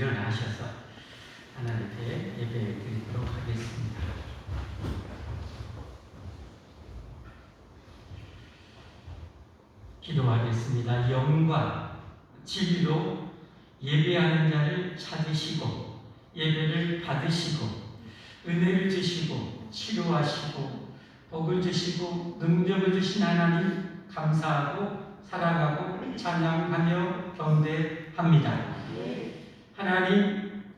일어나셔서 하나님께 예배 드리도록 하겠습니다. 기도하겠습니다. 영과 진리로 예배하는 자를 찾으시고 예배를 받으시고 은혜를 주시고 치료하시고 복을 주시고 능력을 주신 하나님 감사하고 사랑하고 찬양하며 경배합니다.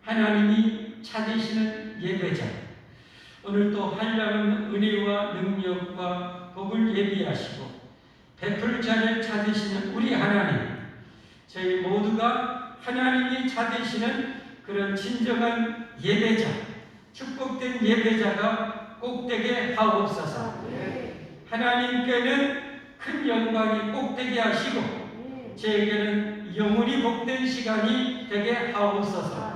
하나님이 찾으시는 예배자, 오늘 또 한량없는 은혜와 능력과 복을 예비하시고 베풀 자를 찾으시는 우리 하나님, 저희 모두가 하나님이 찾으시는 그런 진정한 예배자, 축복된 예배자가 꼭 되게 하옵소서. 하나님께는 큰 영광이 꼭 되게 하시고 저에게는 영원히 복된 시간이 되게 하옵소서.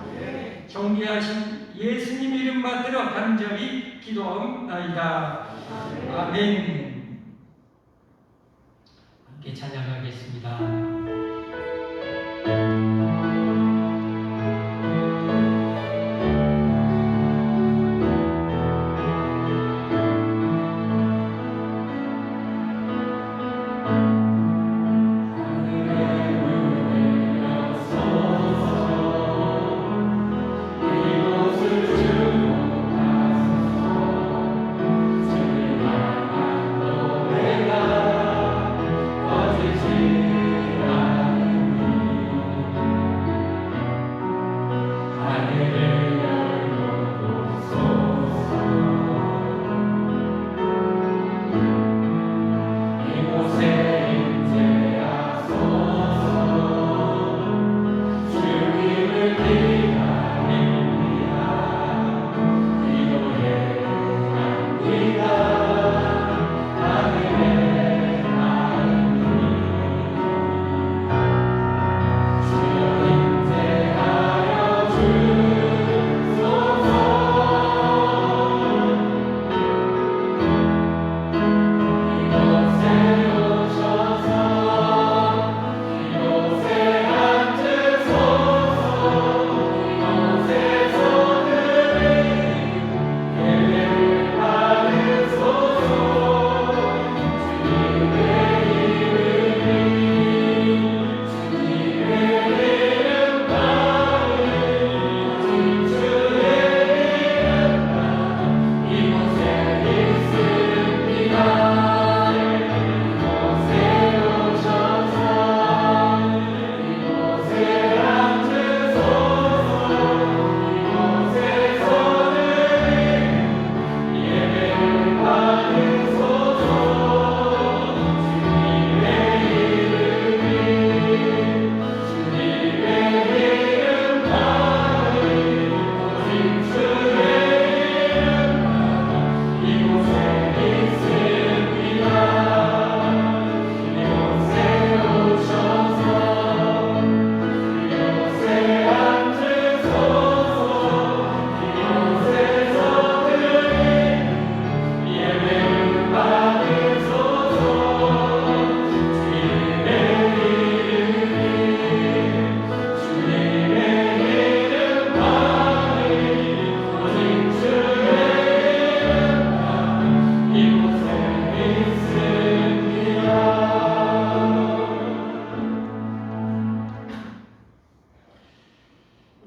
존귀하신 예수님 이름 받들어 간절히 기도하옵나이다. 아멘. 함께 찬양하겠습니다.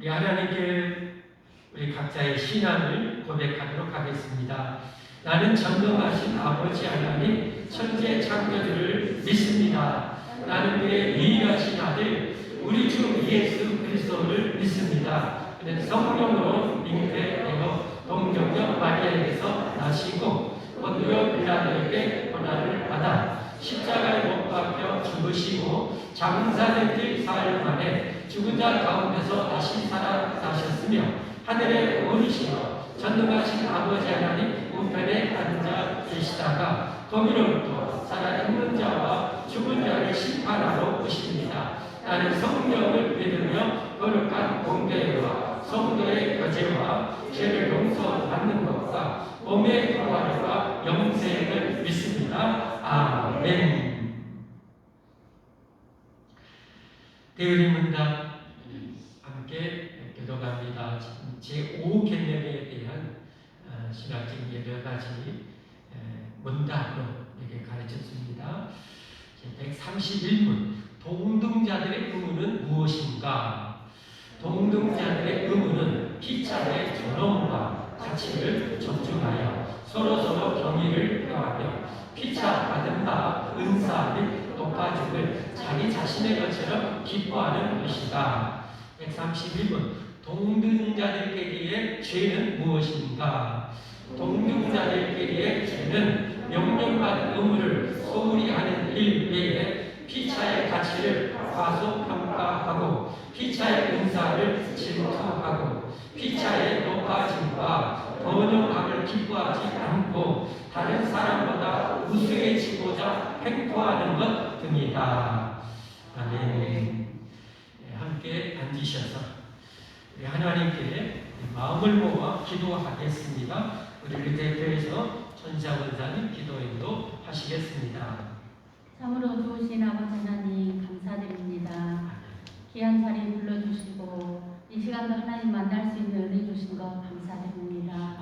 우리 하나님께 우리 각자의 신앙을 고백하도록 하겠습니다. 나는 전능하신 아버지 하나님 천재 창조주를 믿습니다. 나는 그의 유일하신 아들 우리 주 예수 그리스도를 믿습니다. 그는 성령으로 잉태되어 동정녀 마리아에게서 나시고 본디오 빌라도에게 고난을 받아 십자가에 못 박혀 죽으시고 장사된 지 사흘 만에 죽은 자 가운데서 다시 살아나셨으며 하늘에 오르시어 전능하신 아버지 하나님 우편에 앉아 계시다가 거기로부터 살아있는 자와 죽은 자를 심판하러 오십니다. 나는 성령을 믿으며 거룩한 공개와 성도의 교제와 죄를 용서받는 것과 몸의 부활과 영생을 믿습니다. 아멘. 대의문답 함께 제5 개념에 대한 신학적 여러 가지 문답으로 이렇게 가르쳤습니다. 131문 동등자들의 의무는 무엇인가? 동등자들의 의무는 피차의 존엄과 가치를 존중하여 서로서로 경의를 표하며 피차 받은 바 은사 및 높아짐을 자기 자신의 것처럼 기뻐하는 것이다. 131번 동등자들끼리의 죄는 무엇인가? 동등자들끼리의 죄는 명령받은 의무를 소홀히 하는 일 외에 피차의 가치를 과소평가하고 피차의 은사를 질투하고 피차의 높아짐과 번영함을 기뻐하지 않고 다른 사람보다 우수해지고자 횡포하는 것 등이다. 아멘. 함께 앉으셔서 하나님께 마음을 모아 기도하겠습니다. 우리를 대표해서 천사 원사님 기도인도 하시겠습니다. 참으로 좋으신 아버지 하나님 감사드립니다. 귀한 자리에 불러주시고 이 시간도 하나님 만날 수 있는 은혜 주신 것 감사드립니다.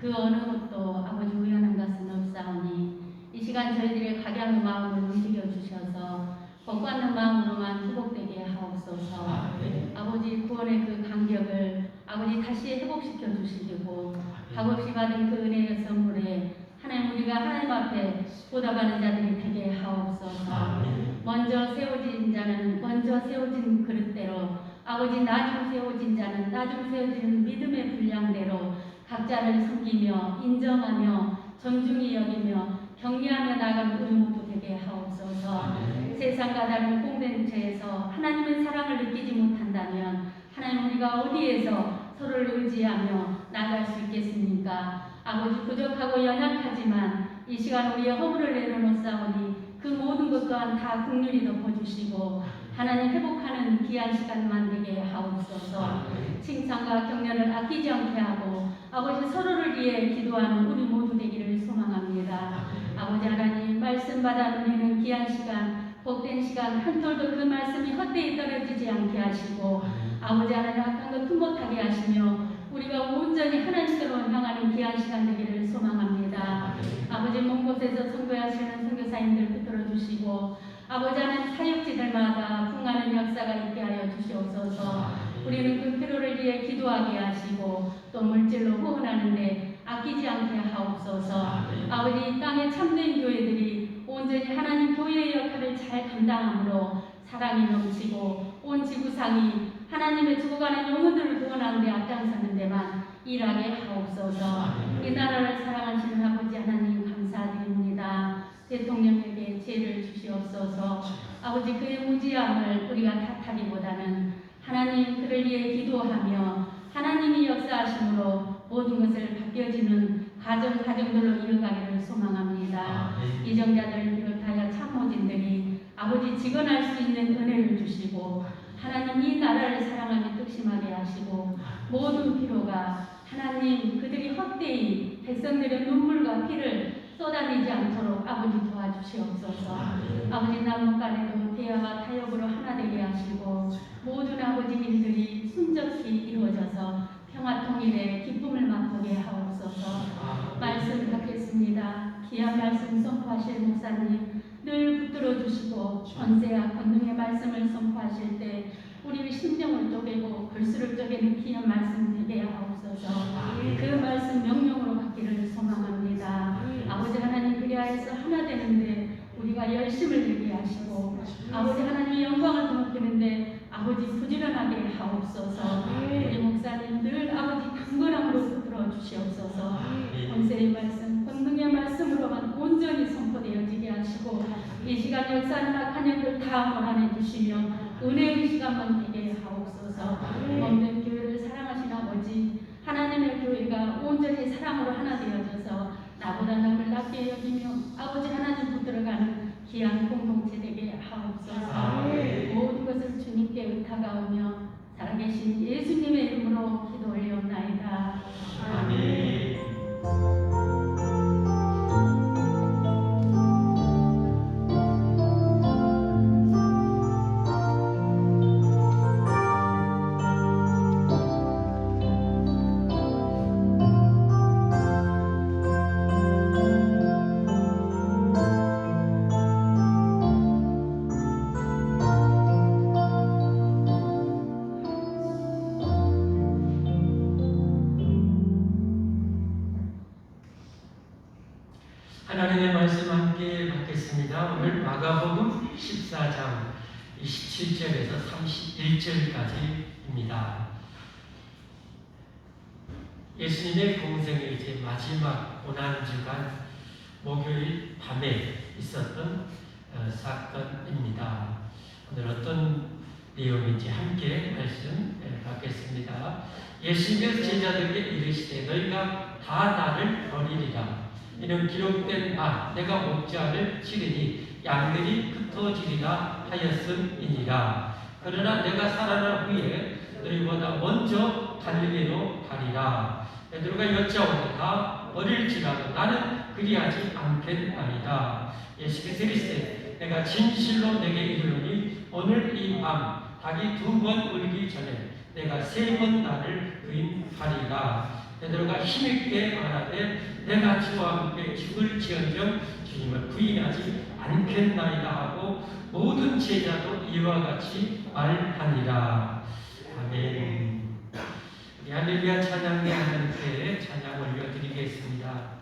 그 어느 것도 아버지 우연한 것은 없사오니 이 시간 저희들의 각양의 마음을 움직여 주셔서 복받는 마음으로만 회복되게 하옵소서. 아버지 구원의 그 간격을 아버지 다시 회복시켜 주시고 값없이 받은 그 은혜의 선물에 하나님 우리가 하나님 앞에 보답하는 자들이 되게 하옵소서. 먼저 세워진 자는 먼저 세워진 그릇대로 아버지 나중 세워진 자는 나중 세워진 믿음의 분량대로 각자를 섬기며 인정하며 존중히 여기며 격려하며 나가는 우리 모두 되게 하옵소서. 세상과 다른 공동체에서 하나님의 사랑을 느끼지 못한다면 하나님 우리가 어디에서 서로를 의지하며 나갈 수 있겠습니까? 아버지 부족하고 연약하지만 이 시간 우리의 허물을 내려놓사오니 그 모든 것 또한 다 긍휼히 덮어주시고 하나님 회복하는 귀한 시간만 되게 하옵소서. 칭찬과 격려를 아끼지 않게 하고 아버지 서로를 위해 기도하는 우리 모두 되기를 소망합니다. 아버지 하나님 말씀 받아 누리는 귀한 시간 복된 시간 한 톨도 그 말씀이 헛되이 떨어지지 않게 하시고 아버지 하나님 악한 것 흠못하게 하시며 우리가 온전히 하나님께로 향하는 귀한 시간 되기를 소망합니다. 아버지 먼 곳에서 선교하시는 선교사님들 붙들어 주시고 아버지 하나님 사역지들마다 풍하는 역사가 있게 하여 주시옵소서. 우리는 그 필요를 위해 기도하게 하시고 또 물질로 후원하는데 아끼지 않게 하옵소서. 아버지 이 땅의 참된 교회들이 온전히 하나님 교회의 역할을 잘 감당함으로 사랑이 넘치고 온 지구상이 하나님의 죽어가는 영혼들을 구원하는 데 앞장서는 데만 일하게 하옵소서. 이 나라를 사랑하시는 아버지 하나님 감사드립니다. 대통령에게 지혜를 주시옵소서. 아버지 그의 무지함을 우리가 탓하기보다는 하나님 그를 위해 기도하며 하나님이 역사하심으로 모든 것을 바뀌어지는 가정들로 이어가기를 소망합니다. 이정자들을 비롯하여 참모진들이 아버지 직언할 수 있는 은혜를 주시고 하나님 이 나라를 사랑하며 극심하게 하시고 모든 필요가 하나님 그들이 헛되이 백성들의 눈물과 피를 쏟아내지 않도록 아버지 도와주시옵소서. 아버지 남북간에도 대화와 타협으로 하나 되게 하시고 모든 아버지 일들이 순적히 이루어져서 평화통일의 기쁨을 맛보게 하옵소서. 말씀 받겠습니다. 귀한 말씀 선포하실 목사님 늘 붙들어 주시고 권세와 권능의 말씀을 선포하실 때 우리 심령을 쪼개고 글수를 쪼개는 귀한 말씀 되게 하옵소서. 그 말씀 명령으로 받기를 소망합니다. 아버지 하나님 그리하여서 하나 되는데 우리가 열심을 내게 하시고 아버지 하나님의 영광을 높이는데 아버지 부지런하게 하옵소서. 우리 목사님 늘 아버지 강건함으로 붙들어 주시옵소서. 권세의 말씀 권능의 말씀으로만 온전히 선포되어지게 하시고 이 시간 역사하는 악한 영들 다 몰아내 주시며 은혜의 시간만 되게 하옵소서. 모든 교회를 사랑하신 아버지 하나님의 교회가 온전히 사랑으로 하나 되어져서 나보다 남을 낮게 여기며 아버지 하나님 붙들어가는 귀한 공동체 되게 하옵소서. 모든 것을 주님께 의탁하오며 살아계신 예수님의 이름으로 기도 올리옵나이다. 아멘. 27절에서 31절까지입니다. 예수님의 공생의 이제 마지막 고난주간 목요일 밤에 있었던 사건입니다. 오늘 어떤 내용인지 함께 말씀 받겠습니다. 예수님께서 제자들에게 이르시되 너희가 다 나를 버리리라. 이는 기록된 바 내가 목자를 치르니 양들이 흩어지리라 하였음이니라. 그러나 내가 살아난 후에 너희보다 먼저 갈릴리로 가리라. 베드로가 여짜오되 다 버릴지라도 나는 그리하지 않겠나이다. 예수께서 이르시되 내가 진실로 내게 이르노니 오늘 이 밤 닭이 2번 울기 전에 내가 3번 나를 부인하리라. 베드로가 힘있게 말하되 내가 주와 함께 죽을지언정 주님을 부인하지 않겠나이다 하고 모든 제자도 이와 같이 말하니라. 아멘. 우리 할렐루야 찬양대 하나님께 찬양 올려드리겠습니다.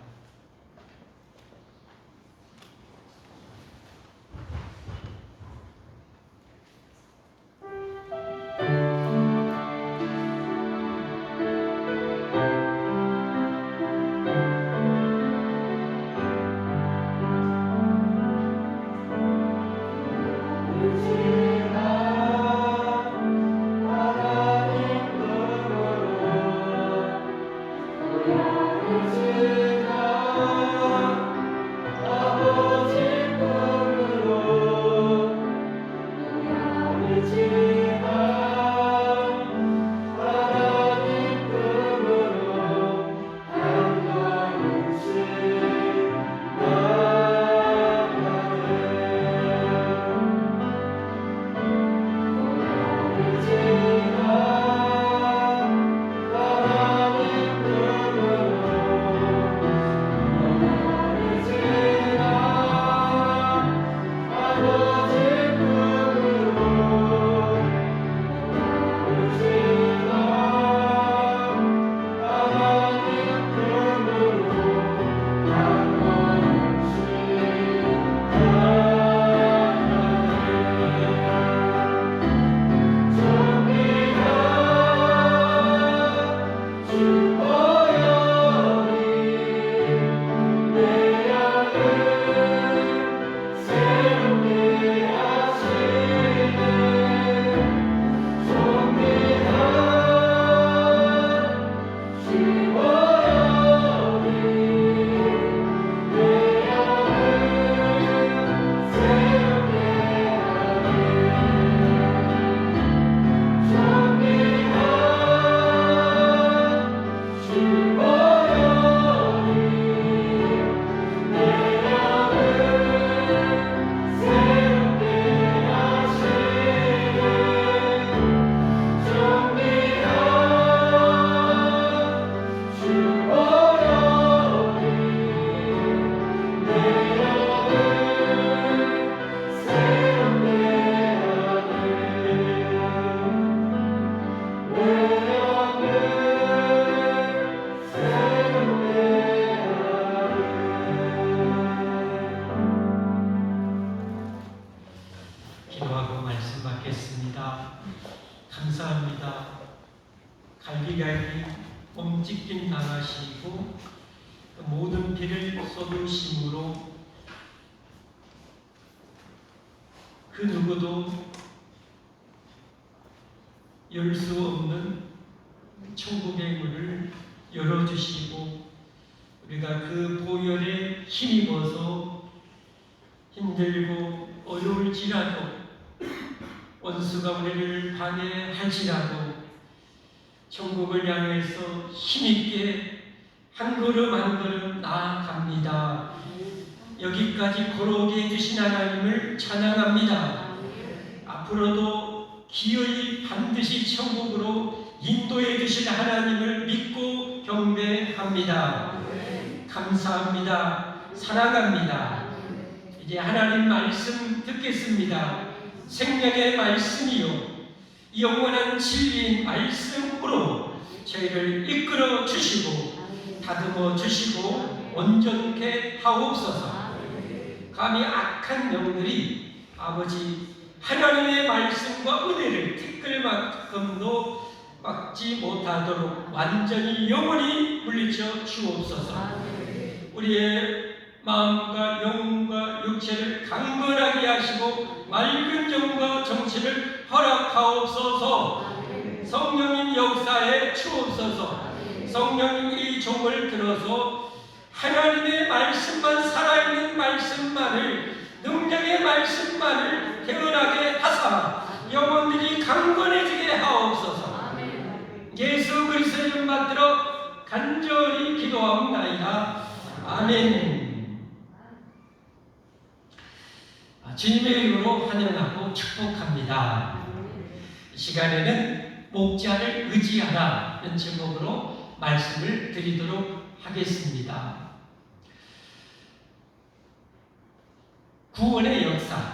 기도하고 말씀 받겠습니다. 감사합니다. 갈기갈기 몸찢김 당하시고 모든 피를 쏟으심으로 그 누구도 열 수 없는 천국의 문을 열어주시고 우리가 그 보혈에 힘입어서 힘들고 어려울지라도 원수가 우리를 방해할지라도 천국을 향해서 힘있게 한 걸음 한 걸음 나아갑니다. 여기까지 걸어오게 해주신 하나님을 찬양합니다. 앞으로도 기어이 반드시 천국으로 인도해 주실 하나님을 믿고 경배합니다. 감사합니다. 사랑합니다. 이제 하나님 말씀 듣겠습니다. 생명의 말씀이요 영원한 진리인 말씀으로 저희를 이끌어 주시고 다듬어 주시고 온전케 하옵소서. 감히 악한 영들이 아버지 하나님의 말씀과 은혜를 티끌만큼도 막지 못하도록 완전히 영원히 물리쳐 주옵소서. 우리의 마음과 영과 육체를 강건하게 하시고 맑은 정과 정체를 허락하옵소서. 성령님 역사에 주옵소서. 성령님 이 종을 들어서 하나님의 말씀만, 살아있는 말씀만을, 능력의 말씀만을 태어나게 하사 영혼들이 강건해지게 하옵소서. 예수 그리스도의 이름 받들어 간절히 기도하옵나이다. 아멘. 주님의 이름으로 환영하고 축복합니다. 이 시간에는 목자를 의지하라는 제목으로 말씀을 드리도록 하겠습니다. 구원의 역사,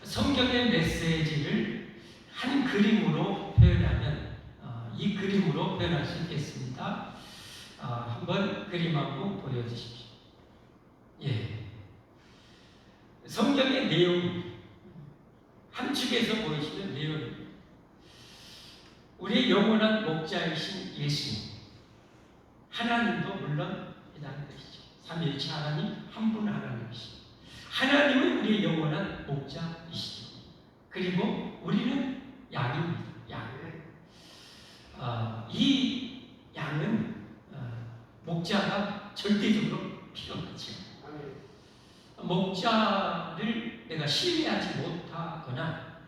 성경의 메시지를 한 그림으로 표현하면 이 그림으로 표현할 수 있겠습니다. 한번 그림 한번 보여주십시오. 예. 성경의 내용, 한 축에서 보이시는 내용입니다. 우리의 영원한 목자이신 예수님, 하나님도 물론 이라는 것이죠. 삼위일체 하나님, 한 분 하나님이시죠. 하나님은 우리의 영원한 목자이시죠. 그리고 우리는 양입니다. 양. 이 양은 목자가 절대적으로 필요하죠. 목자를 내가 신뢰하지 못하거나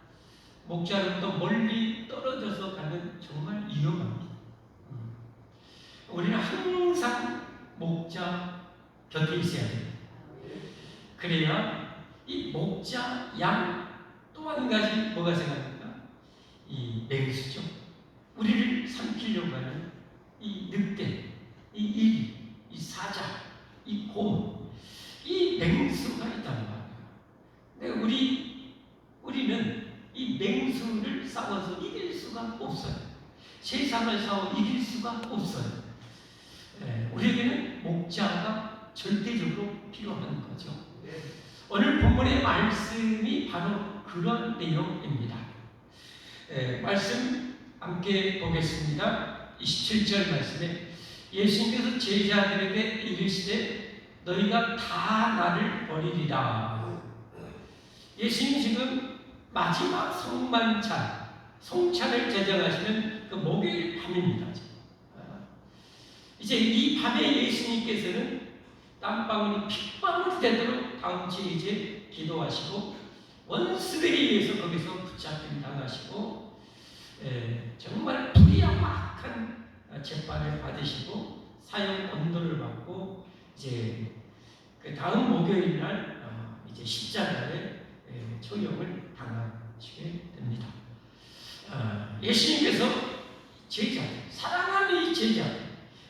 목자로부터 멀리 떨어져서 가면 정말 위험합니다. 우리는 항상 목자 곁에 있어야 됩니다. 그래야 이 목자, 양, 또 한 가지 뭐가 생각합니까? 이 맹수죠. 우리를 삼키려고 하는 이 늑대, 이 일, 이 사자, 이 곰, 이 맹수가 있단 말이에요. 근데 우리는 이 맹수를 싸워서 이길 수가 없어요. 세상을 싸워 이길 수가 없어요. 우리에게는 목자가 절대적으로 필요한 거죠. 오늘 본문의 말씀이 바로 그런 내용입니다. 말씀 함께 보겠습니다. 27절 말씀에 예수님께서 제자들에게 이르시되 너희가 다 나를 버리리라. 예수님 지금 마지막 송찬을 제정하시는 그 목요일 밤입니다. 이제 이 밤에 예수님께서는 땀방울이 핏방울이 되도록 다음 주에 이제 기도하시고 원수들에 의해서 거기서 붙잡힘 당하시고 정말 불의악한 재판을 받으시고 사형 언도를 받고 이제 그 다음 목요일 날 이제 십자가에 초형을 당하시게 됩니다. 예수님께서 제자들, 사랑하는 이 제자들,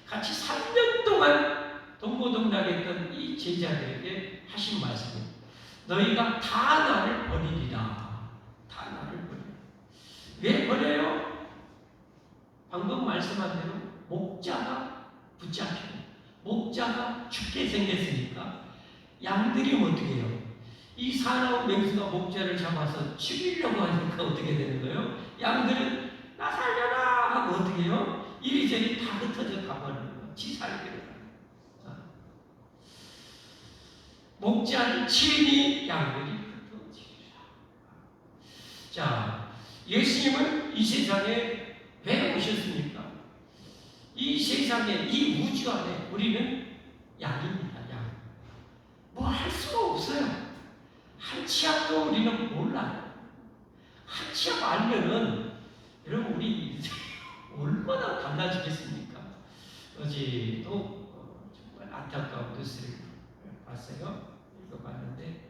같이 3년 동안 동고동락했던 이 제자들에게 하신 말씀은 너희가 다 나를 버리리라. 다 나를 버리리라. 왜 버려요? 방금 말씀한 대로 목자가 붙잡히고 목자가 죽게 생겼으니까 양들이 어떻게 해요? 이 사나운 맹수가 목자를 잡아서 죽이려고 하니까 어떻게 되는 거예요? 양들은 나 살려라 하고 어떻게 해요? 이리저리 다 흩어져 가버리는 거예요. 지 살기를. 목자를 치니 양들이 흩어지리라. 자, 예수님은 이 세상에 왜 오셨습니까? 이 세상에, 이 우주 안에 우리는 양입니다. 양. 뭐 할 수가 없어요. 한 치 앞도 우리는 몰라요. 한 치 앞 알면은 여러분 우리 얼마나 달라지겠습니까? 어제도 정말 안타까운 뉴스를 봤어요. 읽어봤는데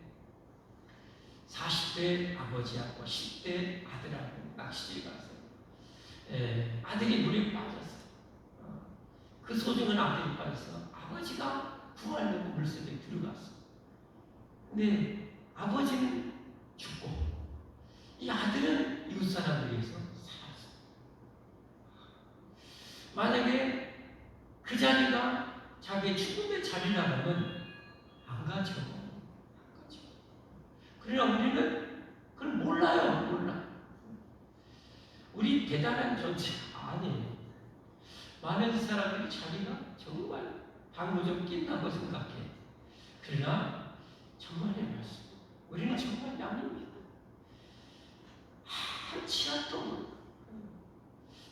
40대 아버지하고 10대 아들하고 낚시를 갔어요. 아들이 물에 빠졌어요. 그 소중한 아들이 빠져서 아버지가 구하려고 물속에 들어갔어요. 근데 아버지는 죽고 이 아들은 이웃 사람을 위해서 살았어요. 만약에 그 자리가 자기의 죽음의 자리라면 안 가죠. 그러나 우리는 그걸 몰라요. 존재 아니에요. 많은 사람들이 자기가 정말 방구 좀 낀다고 생각해. 그러나 정말의 말씀, 우리는 정말 양입니다. 한 치아 동안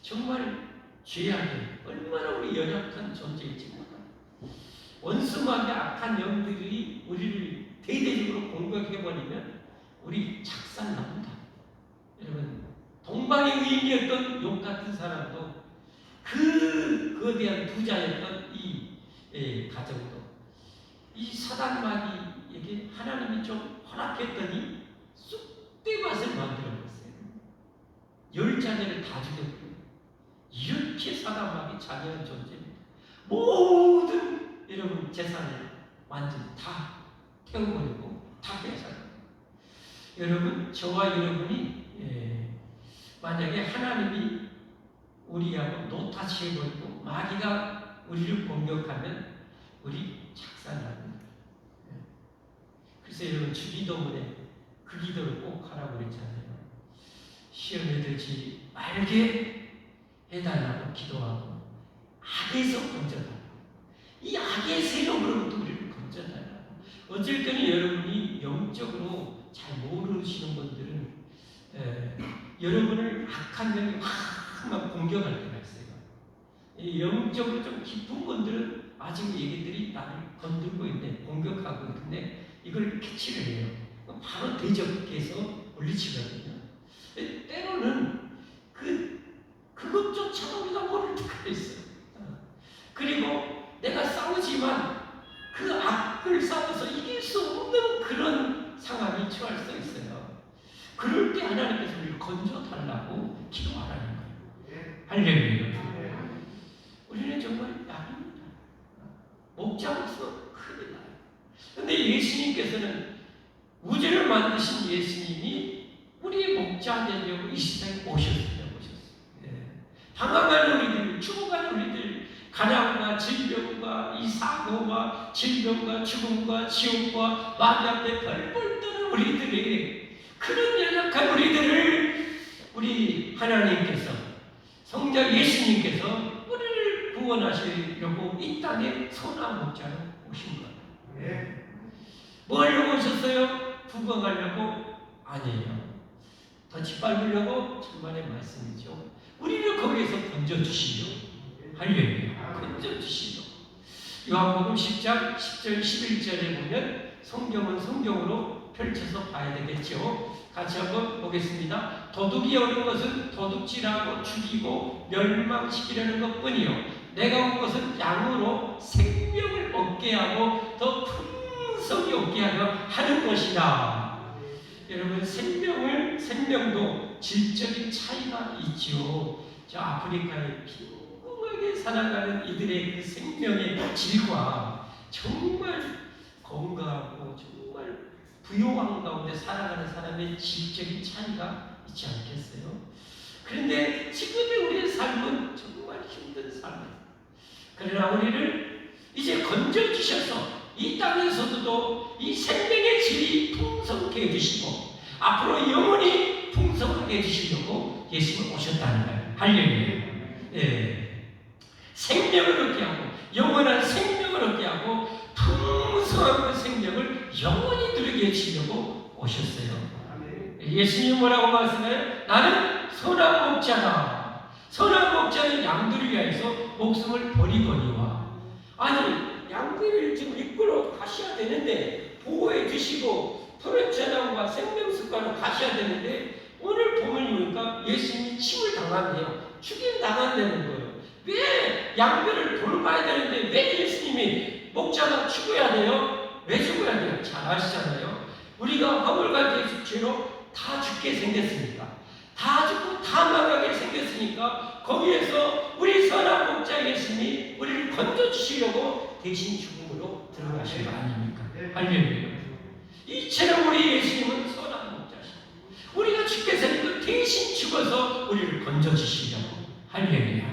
정말 죄악에 얼마나 우리 연약한 존재일지 몰라요. 원수마귀 악한 영들이 우리를 대대적으로 공격해버리면 우리 작살납니다. 여러분, 동방의 의인이었던 욥 같은 사람도 그 거대한 부자였던 이 가정도 이 사단마귀에게 하나님이 좀 허락했더니 쑥대밭을 만들어버렸어요. 10자녀를 다 죽였고요. 이렇게 사단마귀 잔인한 존재입니다. 모든 여러분 재산을 완전히 다 태워버리고 다 빼앗아요. 여러분, 저와 여러분이 만약에 하나님이 우리하고 노타치해버리고 마귀가 우리를 공격하면 우리 작살납니다. 그래서 여러분, 주기도문에 그 기도를 꼭 하라고 그랬잖아요. 시험에 들지 말게 해달라고 기도하고 악에서 건져달라고, 이 악의 세력으로부터 우리를 건져달라고. 어쩔 때는 여러분이 영적으로 잘 모르시는 분들은 여러분을 악한 영이 막 공격할 때가 있어요. 영적으로 좀 깊은 분들은 아직 얘기들이 나를 건들고 있네, 공격하고 있는데 이걸 캐치를 해요. 바로 대적해서 물리치거든요. 때로는 그것조차 우리가 모를 때가 있어요. 그리고 내가 싸우지만 그 악을 싸워서 이길 수 없는 그런 상황이 처할 수 있어요. 그럴 때 하나님께서 우리를 건져달라고 기도하라는 거예요. 할렐루야. 우리는 정말 약입니다. 목자로서 큰일 나요. 그런데 예수님께서는 우주를 만드신 예수님이 우리의 목자 되려고 이 세상에 오셨어요. 방황하는 우리들, 죽어가는 우리들, 가난과 질병과 이 사고와 질병과 죽음과 지옥과 마귀 앞에 벌벌 떠는 우리들이, 그런 연약한 우리들을 우리 하나님께서, 성자 예수님께서 우리를 구원하시려고 이 땅에 선한 목자로 오신 거예요. 뭐 하려고 오셨어요? 부강하려고? 아니에요. 더 짓밟으려고? 천만의 말씀이죠. 우리를 거기에서 건져주시려. 할렐루야. 건져주시려. 요한복음 10장 10절 11절에 보면 성경은 성경으로 펼쳐서 봐야 되겠죠. 같이 한번 보겠습니다. 도둑이 오는 것은 도둑질하고 죽이고 멸망시키려는 것뿐이요, 내가 온 것은 양으로 생명을 얻게 하고 더 풍성히 얻게 하는 것이다. 여러분, 생명도 질적인 차이가 있죠. 저 아프리카에 빈궁하게 살아가는 이들의 그 생명의 질과 정말 건강하고 정말 부요한 가운데 살아가는 사람의 질적인 차이가 있지 않겠어요? 그런데 지금의 우리의 삶은 정말 힘든 삶이에요. 그러나 우리를 이제 건져주셔서 이 땅에서도 이 생명의 질이 풍성케 해주시고 앞으로 영원히 풍성하게 해주시려고 예수님은 오셨다는 거예요. 할렐루야. 생명을 얻게 하고 영원한 생명을 얻게 하고 풍성한 그 생명을 영원히 누리게 해주시려고 오셨어요. 예수님이 뭐라고 말씀해요? 나는 선한 목자다. 선한 목자는 양들을 위하여서 목숨을 버리거니와. 아니, 양들을 지금 이끌어 가셔야 되는데, 보호해 주시고 푸른 재난과 생명습관으로 가셔야 되는데, 오늘 본문을 보니까 예수님이 침을 당한대요. 죽임 당한다는 거예요. 왜 양들을 돌봐야 되는데 왜 예수님이 목자가 죽어야 돼요? 왜 죽어야 돼요? 잘 아시잖아요. 우리가 화물과 죄로 다 죽게 생겼으니까, 다 죽고 다 망하게 생겼으니까 거기에서 우리 선한 목자 예수님이 우리를 건져주시려고 대신 죽음으로 들어가신 거 아닙니까? 할렐루야. 이처럼 우리 예수님은 선한 목자시고 우리가 죽게 생긴 대신 죽어서 우리를 건져주시려고. 할렐루야.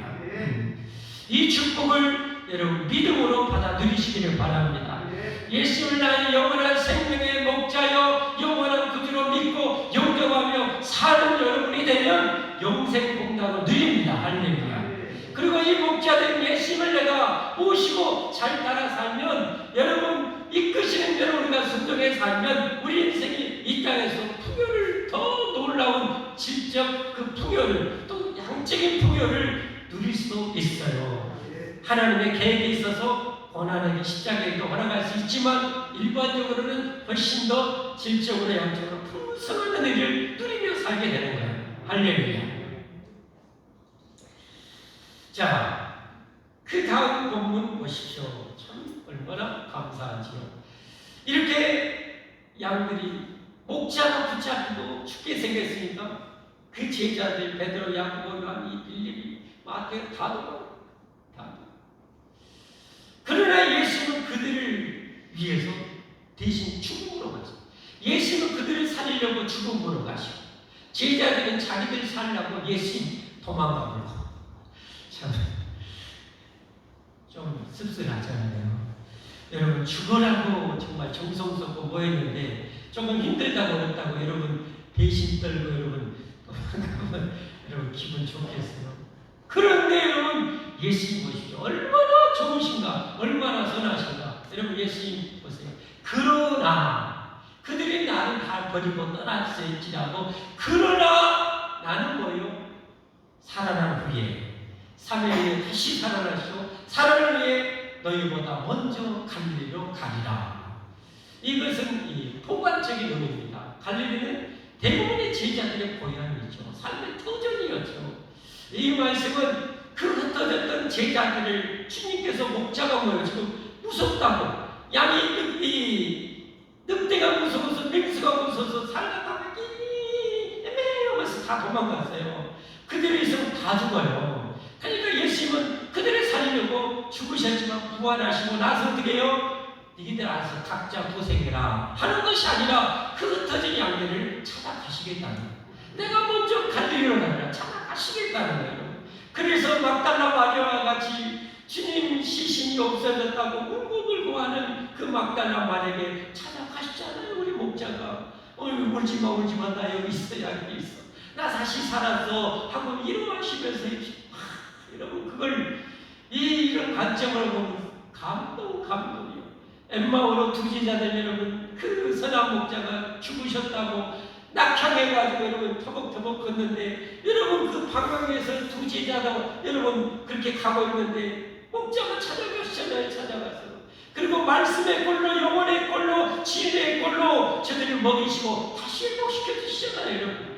이 축복을 여러분 믿음으로 받아 누리시기를 바랍니다. 예수를 나의 영원한 생명의 목자여 영원한 구주로 믿고 영접하며 사는 여러분이 되면 영생 복된다고 누립니다. 할렐루야. 그리고 이 목자된 예수님을 내가 모시고 잘 따라 살면, 여러분 이끄시는 대로 우리가 순종해 살면 우리 인생이 이 땅에서 풍요를, 더 놀라운 질적 그 풍요를, 또 양적인 풍요를 누릴 수 있어요. 하나님의 계획에 있어서 고난에게 십자가에도 허락할 수 있지만 일반적으로는 훨씬 더 질적으로 양적으로 풍성한 은혜를 누리며 살게 되는 거예요. 할렐루야. 자, 그 다음 본문 보십시오. 참 얼마나 감사하지요. 이렇게 양들이 목자가 붙잡히고 죽게 생겼으니까 그 제자들 베드로, 야고보, 요한, 빌립이, 마태가 다 도망. 그러나 예수는 그들을 위해서 대신 죽음으로 가시고, 예수는 그들을 살리려고 죽음으로 가시고, 제자들은 자기들 살려고 예수님 도망가 버리고. 참 좀 씁쓸하잖아요. 여러분 죽으라고 정말 정성스럽고 모였는데 조금 힘들다고 어렵다고 여러분 배신 떨고 여러분 여러분 기분 좋겠어요. 그런데 여러분 예수님 보십시오. 얼마나 좋으신가, 얼마나 선하신가. 여러분 예수님 보세요. 그러나 그들이 나를 다 버리고 떠났을지라도 그러나 나는 뭐요? 살아난 후에 3일 후에 다시 살아나시고 살아난 후에 너희보다 먼저 갈릴리로 가리라. 이것은 이 포괄적인 의미입니다. 갈릴리는 대부분의 제자들의 고향이죠. 삶의 터전이었죠. 이 말씀은 그 흩어졌던 제자들을 주님께서 목자가 뭐예요? 지금 무섭다고, 양이 늑대가 무서워서, 맹수가 무서워서 살다가 애매하면서 다 도망갔어요. 그들이 있으면 다 죽어요. 그러니까 예수님은 그들을 살리려고 죽으셨지만 부활하시고 나서 어떻게 해요? 너희들 알아서 각자 고생해라 하는 것이 아니라 그 흩어진 양들을 찾아가시겠다는 거예요. 내가 먼저 갈릴리로 가라 찾아가시겠다는 거예요. 그래서 막달라 마리아와 같이 주님 시신이 없어졌다고 울고불고 하는 그 막달라 마리아에게 찾아가시잖아요. 우리 목자가 울지마 나 여기 있어, 여기 있어, 나 다시 살았어 하고 위로하시면서 여러분 그걸 이런 관점으로 보면 감동이요. 엠마오로 두 제자들 여러분 그 선한 목자가 죽으셨다고 낙향해가지고 여러분 터벅터벅 걷는데 여러분 그 방황에서 두 제자도 여러분 그렇게 가고 있는데 목자가 찾아가시잖아요. 찾아가서 그리고 말씀의 꼴로 영혼의 꼴로 진리의 꼴로 저들을 먹이시고 다시 회복시켜 주시잖아요. 여러분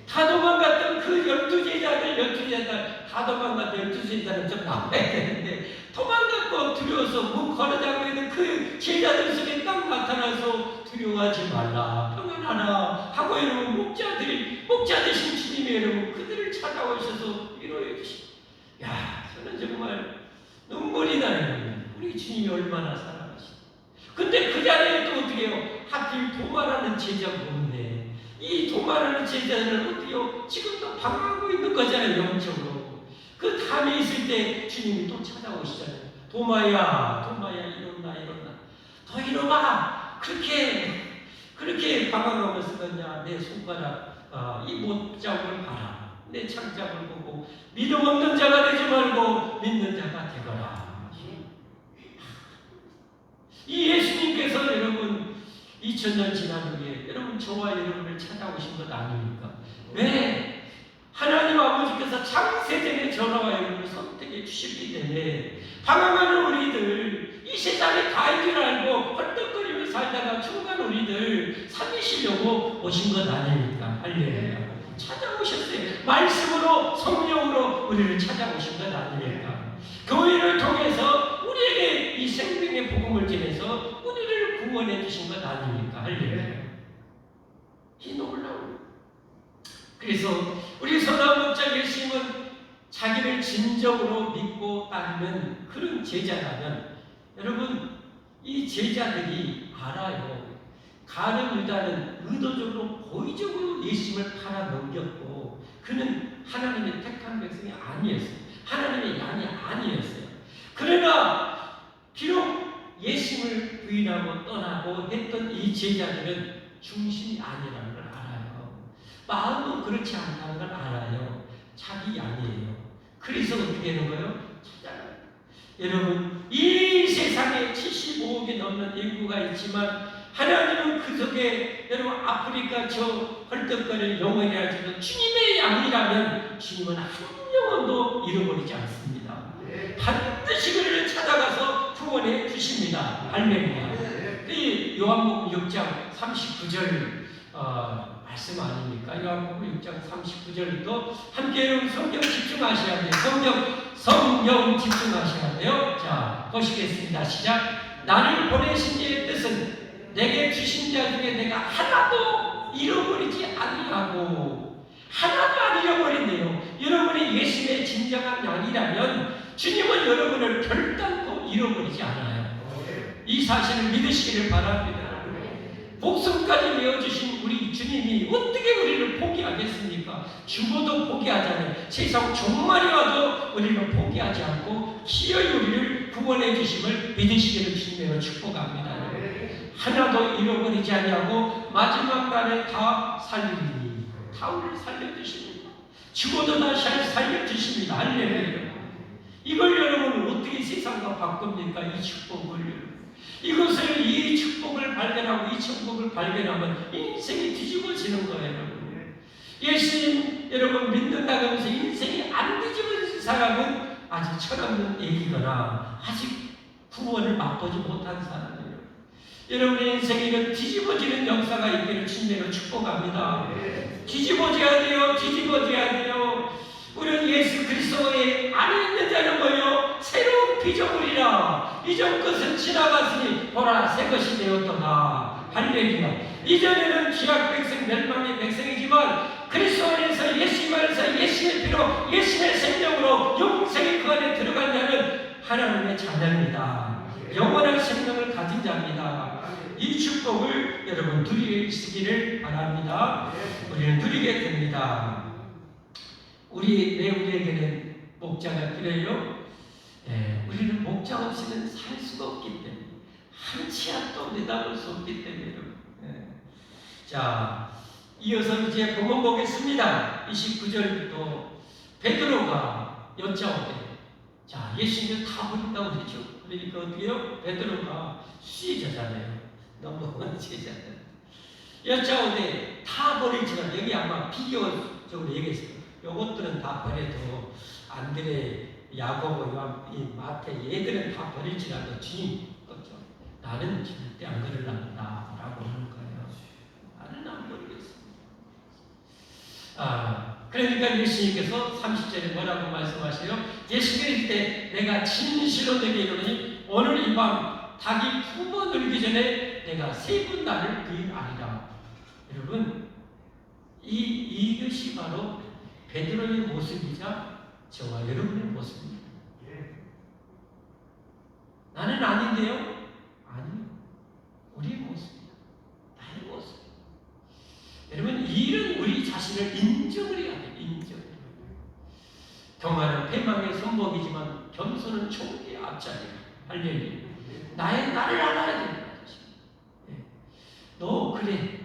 다 도망갔던 그 12제자들 다 도망갔던 12제자는 좀 나와야 되는데 도망갔고 두려워서 문 걸어자고 있는 그 제자들 속에 딱 나타나서 두려워하지 말라 평안하라 하고 여러분 목자 되신 주님이 여러분 그들을 찾아오셔서 위로해 주시고, 야 저는 정말 눈물이 나는 거예요. 우리 주님이 얼마나 사랑하시다. 근데 그 자리에 또 어떻게 해요? 하필 도마라는 제자가 없네. 이 도마라는 제자는 어때요? 지금도 방황하고 있는 거잖아요. 영적으로. 그 담에 있을 때 주님이 또 찾아오시잖아요. 도마야 일어나 더 일어나. 그렇게 방황하면서 그냥 내 손가락 이 못자국을 봐라. 내 창자국을 보고 믿음 없는 자가 되지 말고 믿는 자가 되거라. 이 예수님께서 여러분 2000년 지난 후에 여러분 저와 여러분을 찾아오신 것 아닙니까? 왜? 하나님 아버지께서 창세전에 저와 여러분을 선택해 주셨기 때문에 방황하는 우리들, 이 세상에 다인 줄 알고 헐떡거리며 살다가 죽어간 우리들 살리시려고 오신 것 아닙니까? 할렐루야. 찾아오셨어요. 말씀으로 성령으로 우리를 찾아오신 것 아닙니까? 교회를 통해서 우리에게 이 생명의 복음을 전해서 우리를 구원해 주신 것 아닙니까? 할렐루야. 이 놀라운. 그래서 우리 선한 목자 예수님은 자기를 진정으로 믿고 따르는 그런 제자라면 여러분 이 제자들이 알아요. 가룟 유다는 의도적으로 고의적으로 예수님을 팔아 넘겼고 그는 하나님의 택한 백성이 아니었어요. 하나님의 양이 아니었어요. 그러나 비록 예수님을 부인하고 떠나고 했던 이 제자들은 중심이 아니라는 걸 알아요. 마음은 그렇지 않다는 걸 알아요. 자기 양이에요. 그래서 어떻게 하는 거예요? 찾아가요. 여러분, 이 세상에 75억이 넘는 인구가 있지만 하나님은 그 속에 여러분 아프리카 저 헐떡거릴 영혼이라지만 주님의 양이라면 주님은 한 영혼도 잃어버리지 않습니다. 반드시 그를 찾아가서 구원해 주십니다. 할렐루야. 이 요한복음 6장 39절 말씀 아닙니까? 요한복음 6장 39절도 함께 여러분 성경 집중하셔야 돼요. 성경 집중하셔야 돼요. 자, 보시겠습니다. 시작. 나를 보내신 이의 뜻은 내게 주신 자 중에 내가 하나도 잃어버리지 아니하고, 하나도 안 잃어버린대요. 여러분이 예수의 진정한 양이라면 주님은 여러분을 결단코 잃어버리지 않아요. 이 사실을 믿으시기를 바랍니다. 목숨까지 내어주신 우리 주님이 어떻게 우리를 포기하겠습니까? 죽어도 포기하잖아요. 세상 종말이 와도 우리를 포기하지 않고 기어이 우리를 구원해 주심을 믿으시기를 주님으로 축복합니다. 하나도 잃어버리지 아니하고 마지막 날에 다 살리니, 다 우리를 살려주십니다. 죽어도 다시 살려주십니다. 할렐루야. 이걸 여러분 어떻게 세상과 바꿉니까? 이 축복을. 이것을, 이 축복을 발견하고 이 축복을 발견하면 인생이 뒤집어지는 거예요, 여러분. 예수님 여러분 믿는다고 하면서 인생이 안 뒤집어진 사람은 아직 철없는 얘기거나 아직 구원을 맛보지 못한 사람이에요. 여러분의 인생에는 뒤집어지는 역사가 있기를 주님으로 축복합니다. 뒤집어져야 돼요. 뒤집어져야 돼요. 우리는 예수 그리스도의 안에 있는 자는 뭐요? 새로운 피조물이라. 이전 것은 지나갔으니 보라 새 것이 되었도다. 할렐루야. 이전에는 기약 백성 멸망의 백성이지만 그리스도 안에서 예수님 안에서 예수의 피로 예수의 생명으로 영생의 그 안에 들어간 자는 하나님의 자녀입니다. 영원한 생명을 가진 자입니다. 이 축복을 여러분 누리시기를 바랍니다. 우리는 누리게 됩니다. 우리에게는 목자가 필요해요. 우리는 목자 없이는 살 수가 없기 때문에, 한 치 앞도 내다볼 수 없기 때문에. 자, 이어서 이제 본문 보겠습니다. 29절부터 베드로가 여짜오되, 자, 예수님을 다 버린다고 그랬죠. 그러니까 어떻게요? 베드로가 수제자잖아요. 넘버원 제자잖아요. 여짜오되 다 버리지만, 여기 아마 비교적으로 얘기했어요. 요것들은 다 버려도 안드레, 야고보, 요한, 이 마태 얘들은 다 버릴지라도 주님 거죠. 나는 절대 안 그러랍니다 라고 하는 거예요. 나는 안 버리겠습니다. 그러니까 예수님께서 30절에 뭐라고 말씀하세요? 예수님이 때 내가 진실로 내게 이르노니 오늘 이 밤 닭이 2번 울기 전에 내가 3번 나를 부인하리라. 여러분, 이것이 바로 베드로의 모습이자 저와 여러분의 모습입니다. 나는 아닌데요? 아니요. 우리의 모습입니다. 나의 모습. 여러분, 이 일은 우리 자신을 인정을 해야 돼요. 인정을. 경화는 패망의 손목이지만 겸손은 총기의 앞자리야. 할렐루야. 나를 알아야 된다. 너 그래.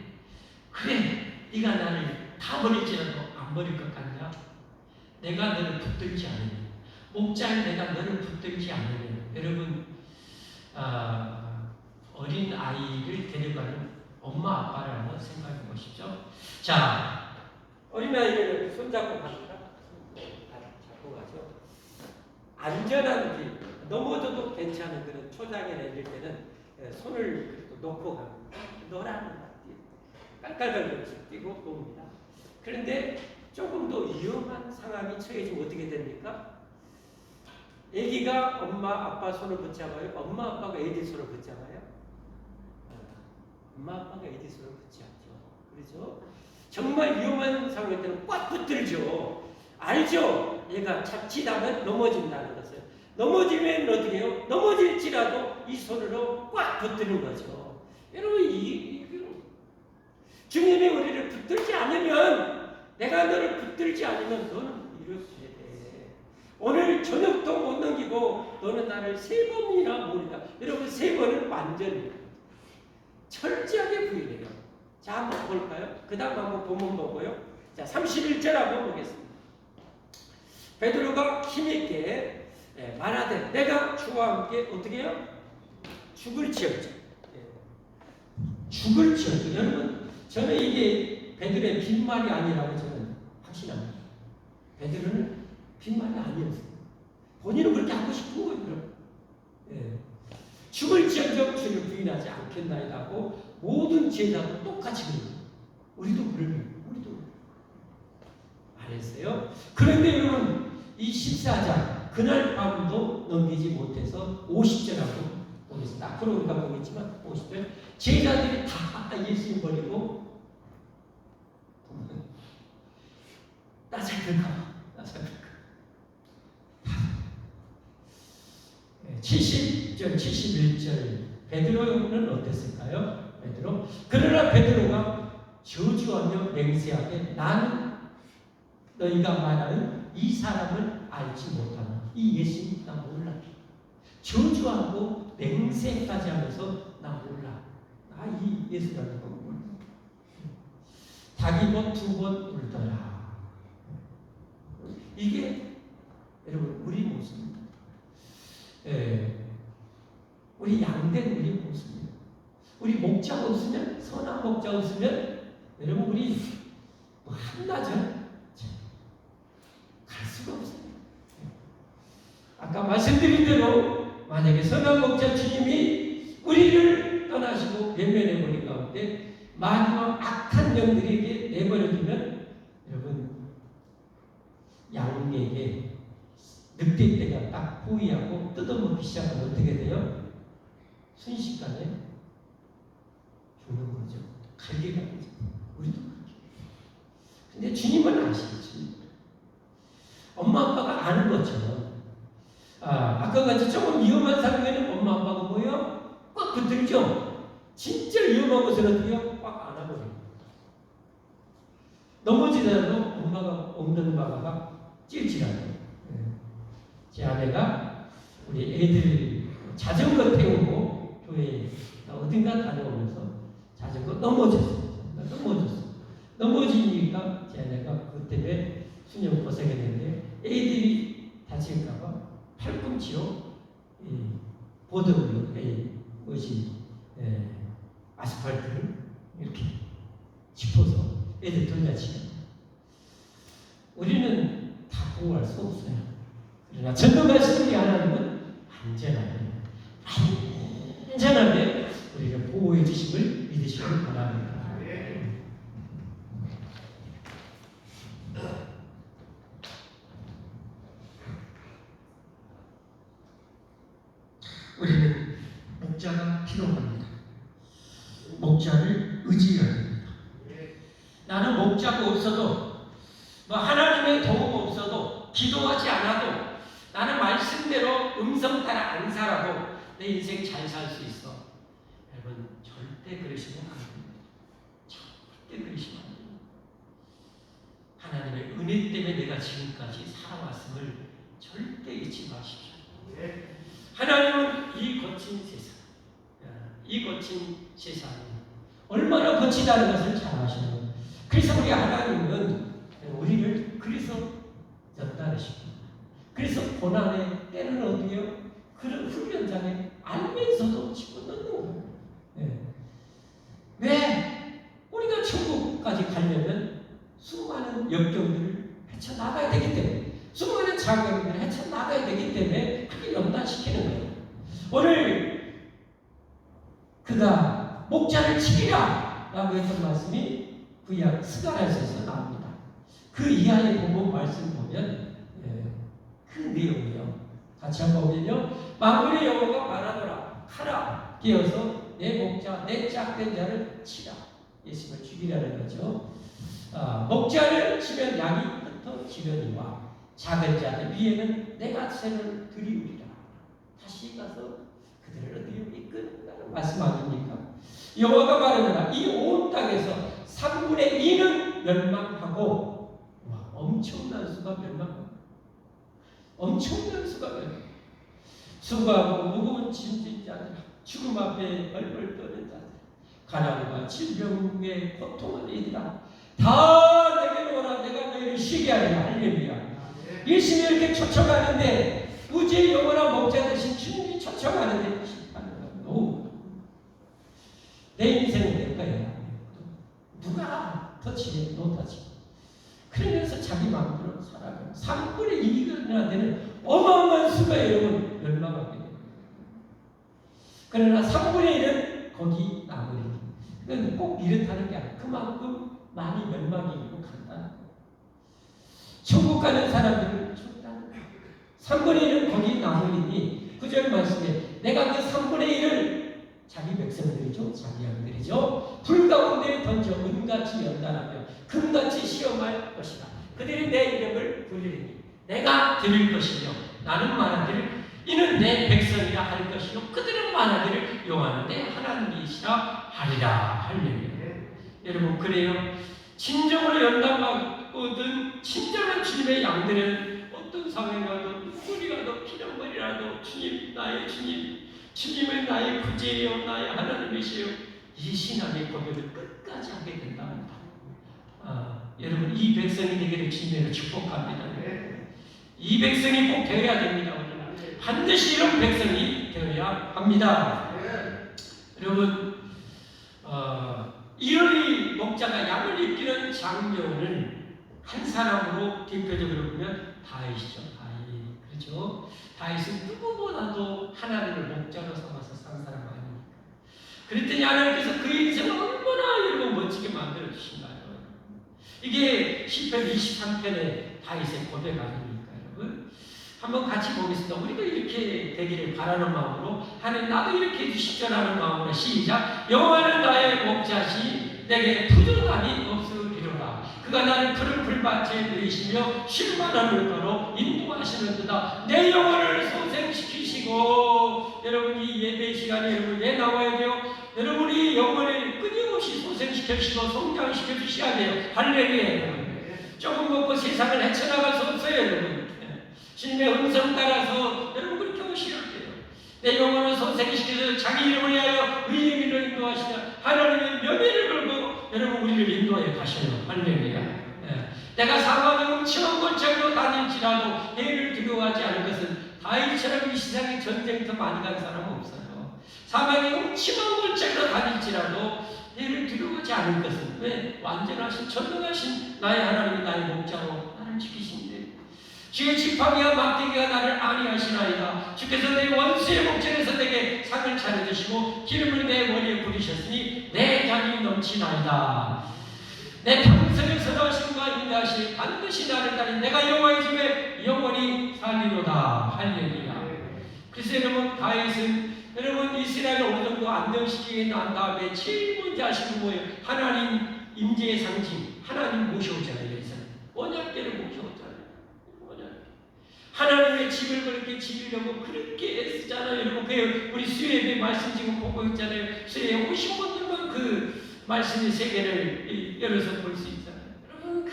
네가 나를 다 버릴지라도 안 버릴 것 같냐? 내가 너를 붙들지 않으면, 목자인 내가 너를 붙들지 않으면, 여러분, 어린 아이를 데려가는 엄마 아빠를 한번 생각해 보시죠. 자, 어린 아이를 손잡고 갑니다. 잡고 가죠. 안전한 길, 넘어져도 괜찮은 그런 초장에 내릴 때는 손을 놓고 갑니다. 너라는 깔깔깔면서 뛰고 옵니다. 그런데 조금 더 위험한 상황이 처해지면 어떻게 됩니까? 아기가 엄마 아빠 손을 붙잡아요? 엄마 아빠가 아기 손을 붙잡아요? 엄마 아빠가 아기 손을 붙잡죠. 그렇죠? 정말 위험한 상황일 때는 꽉 붙들죠. 알죠? 얘가 자칫하면 넘어진다는 것을. 넘어지면 어떻게 해요? 넘어질지라도 이 손으로 꽉 붙드는 거죠. 여러분, 주님이 우리를 붙들지 않으면, 내가 너를 붙들지 않으면 너는 이렇게 돼. 오늘 저녁도 못 넘기고 너는 나를 3번이나 모른다. 여러분, 3번은 완전히 철저하게 부인해요. 자, 한번 볼까요? 그 다음 한번 본문 보고요. 자, 31절 한번 보겠습니다. 베드로가 힘있게 말하되 내가 주와 함께 어떻게 해요? 죽을지어다. 죽을지어다. 여러분, 저는 이게 베드로의 빈말이 아니라고 저는 확신합니다. 베드로는 빈말이 아니었어요. 본인은 그렇게 하고 싶은 거예요. 죽을지언정 주를 부인하지 않겠나이다 하고 모든 제자도 똑같이 그래요. 우리도 그러면 우리도 말했어요. 그런데 여러분, 이 14장 그날 밤도 넘기지 못해서 50절하고 보겠습니다. 앞으로 우리가 보겠지만 50절 제자들이 다 예수님 버리고 나 잡힐까 70절 71절 베드로는 어땠을까요? 베드로 그러나 베드로가 저주하며 맹세하되 나는 너희가 말하는 이 사람을 알지 못하나 이 예수님 나 몰라. 저주하고 맹세까지 하면서 나 몰라. 나 이 예수라는 거 몰라. 닭이 뭐 2번 울더라. 이게 여러분 우리 모습입니다. 우리 양된 우리 모습입니다. 우리 목자가 없으면, 선한 목자가 없으면 여러분 우리 한나절 갈 수가 없어요. 아까 말씀드린 대로 만약에 선한 목자 주님이 우리를 떠나시고 변면해버린 가운데 마귀와 악한 영들에게 내버려두면 여러분 양에게 늑대떼가 딱 포위하고 뜯어먹기 시작하면 어떻게 돼요? 순식간에 죽는 거죠. 갈기가 되죠. 우리도 그렇게. 근데 주님은 아시겠지. 엄마 아빠가 아는 것처럼 아까 같이 조금 위험한 상황에는 엄마 아빠가 뭐예요? 꽉 붙들죠. 진짜 위험한 것은 어떻게요? 꽉 안아버려요. 넘어지더라도 엄마가 엉덩바가 찔찔하죠. 제 아내가 우리 애들 자전거 태우고 교회에 어딘가 다녀오면서 자전거 넘어졌어요. 넘어지니까 제 아내가 그 때문에 수년 고생했는데 애들이 다칠까봐 팔꿈치로 보드로 아스팔트를 이렇게 짚어서 애들 돌려치는. 우리는 다 보호할 수 없어요. 그러나 전능하신 우리 하나님은 안전하게 우리를 보호해 주심을 믿으시길 바랍니다. 우리는 목자가 필요합니다. 목자를 의지해야 됩니다. 나는 목자가 없어도 하나님의 도움 없어도 기도하지 않아도 나는 말씀대로 음성 따라 안 살아도 내 인생 잘 살 수 있어. 여러분 절대 그러시면 안 됩니다. 절대 그러시면 안 됩니다. 하나님의 은혜 때문에 내가 지금까지 살아왔음을 절대 잊지 마십시오. 하나님은 이 거친 세상이 얼마나 거치다는 것을 잘 아시는. 그래서 우리 하나님은 우리를 그래서 전달하십니다. 그래서 고난의 때는 어디요? 그런 훈련장에 알면서도 집어넣는 거예요. 왜? 우리가 천국까지 가려면 수많은 역경들을 헤쳐나가야 되기 때문에, 수많은 장애물들을 헤쳐나가야 되기 때문에 그게 연단시키는 거예요. 오늘 그가 목자를 치리라 라고 했던 말씀이 구약 스가랴서에서 나옵니다. 그 이하의 본문 말씀 보면 그 내용이요. 같이 한번 보면요. 만군의 여호와가 말하노라. 칼아 끼어서 내 목자 내 짝된 자를 치라. 예수님을 죽이라는 거죠. 목자를 치면 양이 흩어지려니와 작은 자들 위에는 내가 새를 들이우리라. 다시 가서 그들을 어디로 이끌라는 말씀 아닙니까? 여호와가 말하노라. 이 온 땅에서 3분의 2는 멸망하고, 엄청난 수가 멸망합니다. 엄청난 수가 멸망합니다. 수고하고 무거운 짐진 자들, 죽음 앞에 벌벌 떠는 자들, 가난과 질병에 고통하는 이들아, 다 내게로 오라. 내가 너희를 쉬게 하리라. 할렐루야. 예수님이 이렇게 쫓아가는데 우주의 영원한 목자 되신 주님이 쫓아가는데 내 인생은 내 거야. 누가 터치해? 너 터치. 그러면서 자기 마음대로 살아가는 3분의 2가 되는 어마어마한 수가 여러분 멸망하게 됩니다. 그러나 3분의 1은 거기 남으리. 그건 꼭 이렇다는 게 아니라 그만큼 많이 멸망이 있고 간다. 천국 가는 사람들은 쫓다는 거예요. 3분의 1은 거기 남으리니 9절 말씀에 내가 그 3분의 1을 자기 백성들이죠. 자기 양들이죠. 불 가운데 던져 은같이 연단하며 금같이 시험할 것이다. 그들이 내 이름을 부르리니 내가 드릴 것이며 나는 말하기를 이는 내 백성이라 할 것이요 그들은 말하기를 여호와는 내 하나님이시라 하리라 할렐루야. 여러분 그래요. 진정으로 연단받거든 진정한 주님의 양들은 어떤 상황이 와도 눈물이 가도 피눈물이라도 주님 나의 주님은 나의 구제예요 나의 하나님이시요 이 신앙의 고백을 끝까지 하게 된답니다. 여러분 이 백성이 되기를 주님으로 축복합니다. 이 백성이 꼭 되어야 됩니다. 반드시 이런 백성이 되어야 합니다. 여러분 이러리 목자가 양을 이끄는 장면을 한 사람으로 대표적으로 보면 다윗이죠. 그렇죠? 다윗은 누구보다도 하나님을 목자로 삼아서 산 사람 아닙니까? 그랬더니 하나님께서 그 인생을 얼마나 여러분 멋지게 만들어 주신가요? 이게 시편 23편의 다윗의 고백 아닙니까, 여러분? 한번 같이 보겠습니다. 우리도 이렇게 되기를 바라는 마음으로 하나님 나도 이렇게 해주시자라는 마음으로 시작. 여호와는 나의 목자시 내게 부족함이 없으리로다. 그가 나를 푸른 풀밭에 누이시며 쉴만한 물가로 인도하시는도다. 내 영혼을 소생시키시고 여러분 이 예배 시간에 여러분 왜 나와야 돼요? 여러분이 영혼을 끊임없이 소생시키시고 성장시켜 주셔야 돼요. 할렐루야. 조금 먹고 세상을 헤쳐나갈 수 없어요, 여러분. 주님의 음성 따라서 여러분 그렇게 오셔야 돼요. 내 영혼을 소생시켜서 자기 이름을 위하여 의의 길로 인도하시다. 하나님의 명예를 걸고 여러분 우리를 인도해 가셔요. 할렐루야. 내가 사망의 음침한 골짜기로 다닐지라도 해를 두려워하지 않을 것은 다윗처럼 이 세상에 전쟁터 많이 간 사람은 없어요. 사망의 음침한 골짜기로 다닐지라도 해를 두려워하지 않을 것은 왜? 완전하신 전능하신 나의 하나님이 나의 목자로 나를 지키신데 주의 지팡이와 막대기가 나를 안위하시나이다. 주께서 내 원수의 목전에서 내게 상을 차려주시고 기름을 내 머리에 부리셨으니 내 잔이 넘치나이다. 내 평생의 선하심과 인자하심 반드시 나를 따르니 내가 여호와의 집에 영원히 살리로다. 할렐루야. 그래서 여러분 다윗은 여러분 이스라엘을 어느 정도 안정시키게 난 다음에 제일 먼저 하시는 거예요. 하나님 임재의 상징 하나님 모셔오잖아요. 언약궤를 모셔오잖아요. 하나님의 집을 그렇게 지으려고 그렇게 애쓰잖아요. 여러분 그 우리 수요예배 말씀 지금 보고 있잖아요. 수요에 오신 분들만 그 말씀의 세계를 열어서 볼 수 있잖아요.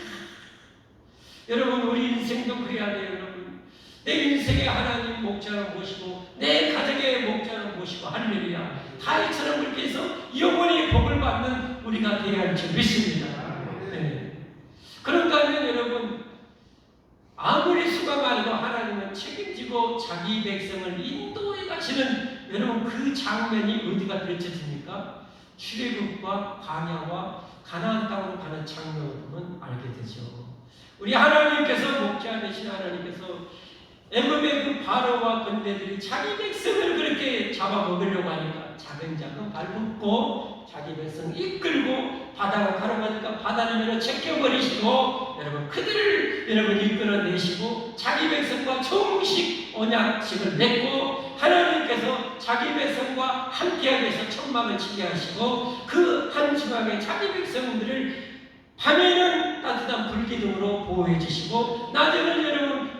여러분 우리 인생도 그래야 돼요. 여러분 내 인생의 하나님 목자로 모시고 내 가족의 목자로 모시고 할렐루야. 다윗처럼 그렇게 해서 영원히 복을 받는 우리가 되어야 할 줄 믿습니다. 그런가 하면 여러분 아무리 수가 많아도 하나님은 책임지고 자기 백성을 인도해 가시는 여러분 그 장면이 어디가 펼쳐집니까? 출애굽과 광야와 가나안 땅으로 가는 장면을 보면 알게 되죠. 우리 하나님께서 목자 되신 하나님께서 애굽의 그 바로와 군대들이 자기 백성을 그렇게 잡아먹으려고 하니까 작은 발붙고 자기 백성을 이끌고 바다가 가로가니까 바다를 열어 제껴버리시고 여러분 그들을 여러분 이끌어내시고 자기 백성과 정식 언약식을 맺고 하나님께서 자기 백성과 함께하기 위해서 천막을 치게 하시고 그 한 지방에 자기 백성들을 밤에는 따뜻한 불기둥으로 보호해 주시고 낮에는 여러분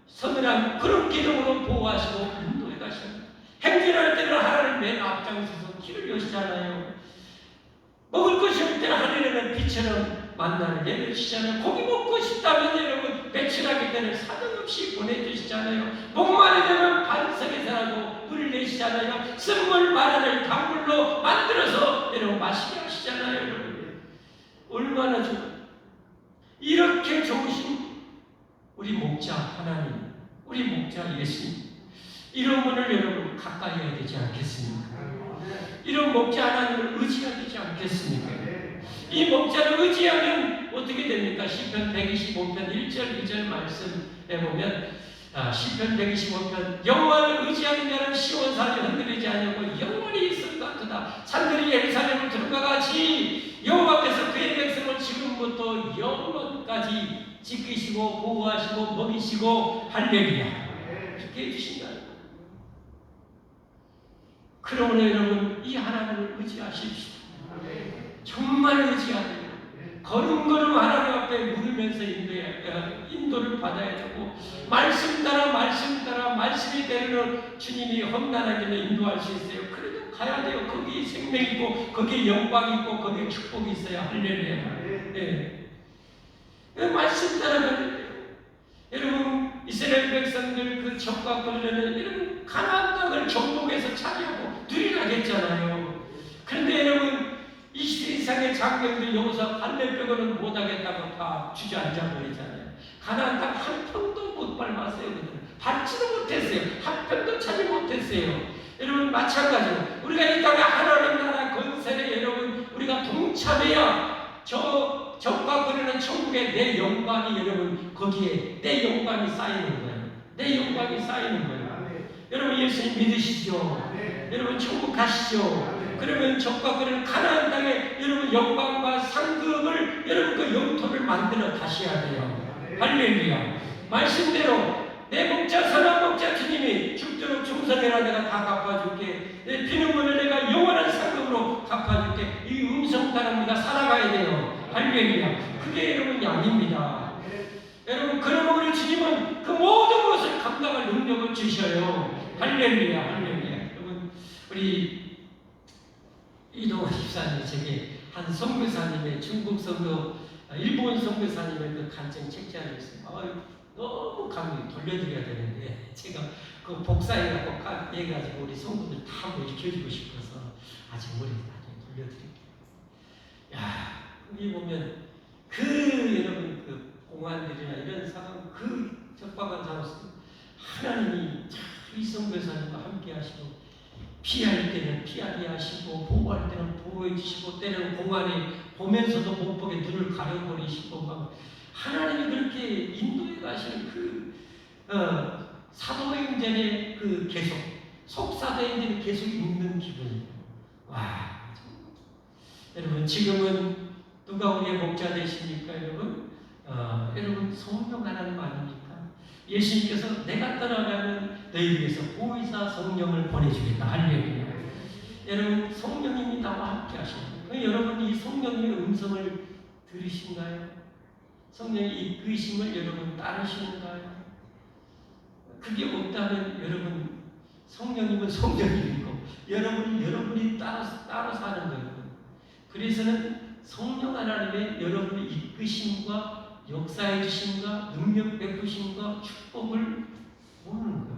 서늘한 그런 기둥으로 보호하시고 인도해 가십니다. 행진할 때는 하나님 맨 앞장서서 길을 여시잖아요. 먹을 것이 없을 때는 하늘에는 비처럼 만나를 내려주시잖아요. 고기 먹고 싶다면 여러분 배출하기 때는 사정없이 보내주시잖아요. 목마르 되면 반석에서라도 물을 내시잖아요. 쓴물 마라를 강물로 만들어서 여러분 마시게 하시잖아요. 여러분. ね 얼마나 좋아요. 이렇게 좋으신 하나님 목자로 모시고 내 가족의 목자로 모시고 할렐루야. 다윗처럼 그렇게 해서 영원히 복을 받는 우리가 되어야 할 줄 믿습니다. 여러분 우리 목자 하나님, 우리 목자 예수님, 이런 분을 여러분 가까이 해야 되지 않겠습니까? 이런 목자 하나님을 의지해야 되지 않겠습니까? 이 목자를 의지하면 어떻게 됩니까? 시편 125편 1절 2절 말씀에 보면 시편 125편 여호와를 의지하는 자는 시온산이 흔들리지 아니하고 영원히 있을 것 같다. 산들이 예루살렘을 들어가 같이 여호와께서 그의 백성을 지금부터 영원까지 지키시고 보호하시고 먹이시고 할렐루야 그렇게 해주신다. 그러므로 여러분 이 하나님을 의지하십시오. 정말 의지해야 돼요. 걸음걸음 하나님 앞에 물으면서 인도를 받아야 되고 말씀 따라 말씀이 되는 주님이 험난하게는 인도할 수 있어요. 그래도 가야 돼요. 거기에 생명이 있고 거기에 영광이 있고 거기에 축복이 있어요. 할렐루야. 네. 말씀 따라가야 돼요. 여러분 이스라엘 백성들 그 적과 걸려는 여러분 가나안 땅을 정복해서 차지하고 누리라겠잖아요. 그런데 여러분 이 세상의 장병들 여기서 반대 빼고는 못하겠다고 다 주저앉아 버리잖아요. 가나안 땅 한 평도 못 밟았어요. 밟지도 못했어요. 한 평도 차지 못했어요. 여러분 마찬가지로 우리가 이 땅에 하나님 나라 건설에 여러분 우리가 동참해야 적과 그러는 천국의 내 영광이 여러분 거기에 내 영광이 쌓이는 거예요. 내 영광이 쌓이는 거예요. 여러분 예수님 믿으시죠? 여러분 천국 가시죠? 그러면 적과 그러는 가나안 땅에 여러분 영광과 상급을 여러분 그 영토를 만들어 가셔야 돼요. 할렐루야. 말씀대로 내 목자 선한 목자 주님이 죽도록 충성해라 내가 다 갚아줄게. 내 피눈물을 내가 영원한 상급으로 갚아줄게. 이 음성 따라 우리가 살아가야 돼요. 할렐루야. 그게 여러분이 아닙니다. 여러분 그러면 우리 주님은 그 모든 것을 감당할 능력을 주셔요. 할렐루야. 할렐루야. 여러분 우리 이동환 집사님 제게 한 선교사님의 중국 선교 일본 선교사님의 그 간증 책자를 있어요. 너무 감히 돌려드려야 되는데 제가 그 복사해갖고 해가지고 우리 성도들 다 읽혀주고 싶어서 아직 머리 나중에 돌려드릴게요. 야 여기 보면 그 여러분 그 공안들이나 이런 상황 그 적박한 상황에서 하나님이 이 선교사님과 함께 하시고 피할 때는 피하게 하시고 보호할 때는 보호해 주시고 때는 공안에 보면서도 못 보게 눈을 가려버리시고 막 하나님이 그렇게 인도해 가시는 그 사도행전의 그 계속 속사도행전이 계속 읽는 기분이에요. 와 여러분 지금은 누가 우리의 목자 되십니까 여러분? 여러분 성령 하나님 아닙니까? 예수님께서 내가 떠나가면 너희 위해서 보혜사 성령을 보내주겠다. 할렐루야. 여러분 성령님이 나와 함께 하십니다. 여러분 이 성령님의 음성을 들으신가요? 성령의 이끄심을 여러분 따르시는가요? 그게 없다면 여러분 성령님은 성령님이고 여러분이 따로 사는 거예요. 그래서는 성령 하나님의 여러분의 이끄심과 역사해 주심과 능력 베푸심과 축복을 모르는 거예요.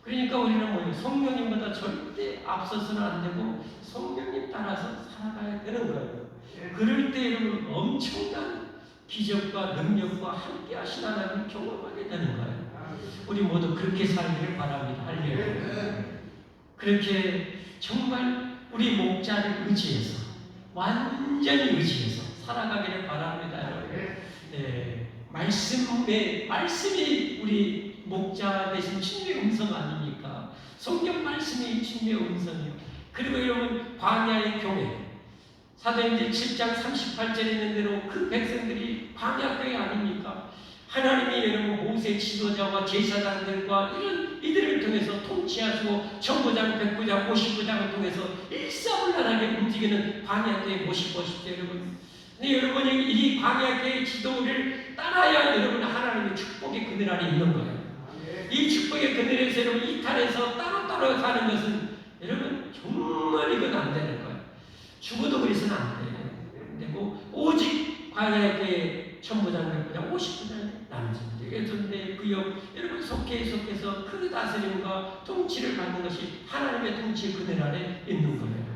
그러니까 우리는 뭐예요? 성령님보다 절대 앞서서는 안 되고 성령님 따라서 살아가야 되는 거예요. 그럴 때 여러분 엄청난 기적과 능력과 함께 하신 하나님을 경험하게 되는 거예요. 우리 모두 그렇게 살기를 바랍니다. 할렐루야. 그렇게 정말 우리 목자를 의지해서 완전히 의지해서 살아가기를 바랍니다. 네, 말씀이 우리 목자 대신 주님의 음성 아닙니까? 성경 말씀이 주님의 음성이요. 그리고 여러분 광야의 교회 사도행전 7장 38절에 있는 대로 그 백성들이 광야 교회 아닙니까? 하나님이 여러분 모세 지도자와 제사장들과 이들을 통해서 통치하시고 천부장, 백부장, 50부장을 통해서 일사불란하게 움직이는 광야 교회 모시보십시오 여러분. 근데 여러분이 이 광야의 지도를 따라야 여러분 하나님의 축복의 그늘 안에 있는 거예요. 이 축복의 그늘에서 여러분 이탈해서 따로 사는 것은 여러분 정말 이건 안 되는 거예요. 죽어도 그래서는 안 되고 오직 광야의 천부장, 백부장, 50부장 남진들, 예전대 구역 여러분 속해서 그 다스림과 통치를 받는 것이 하나님의 통치의 그늘 안에 있는 거예요.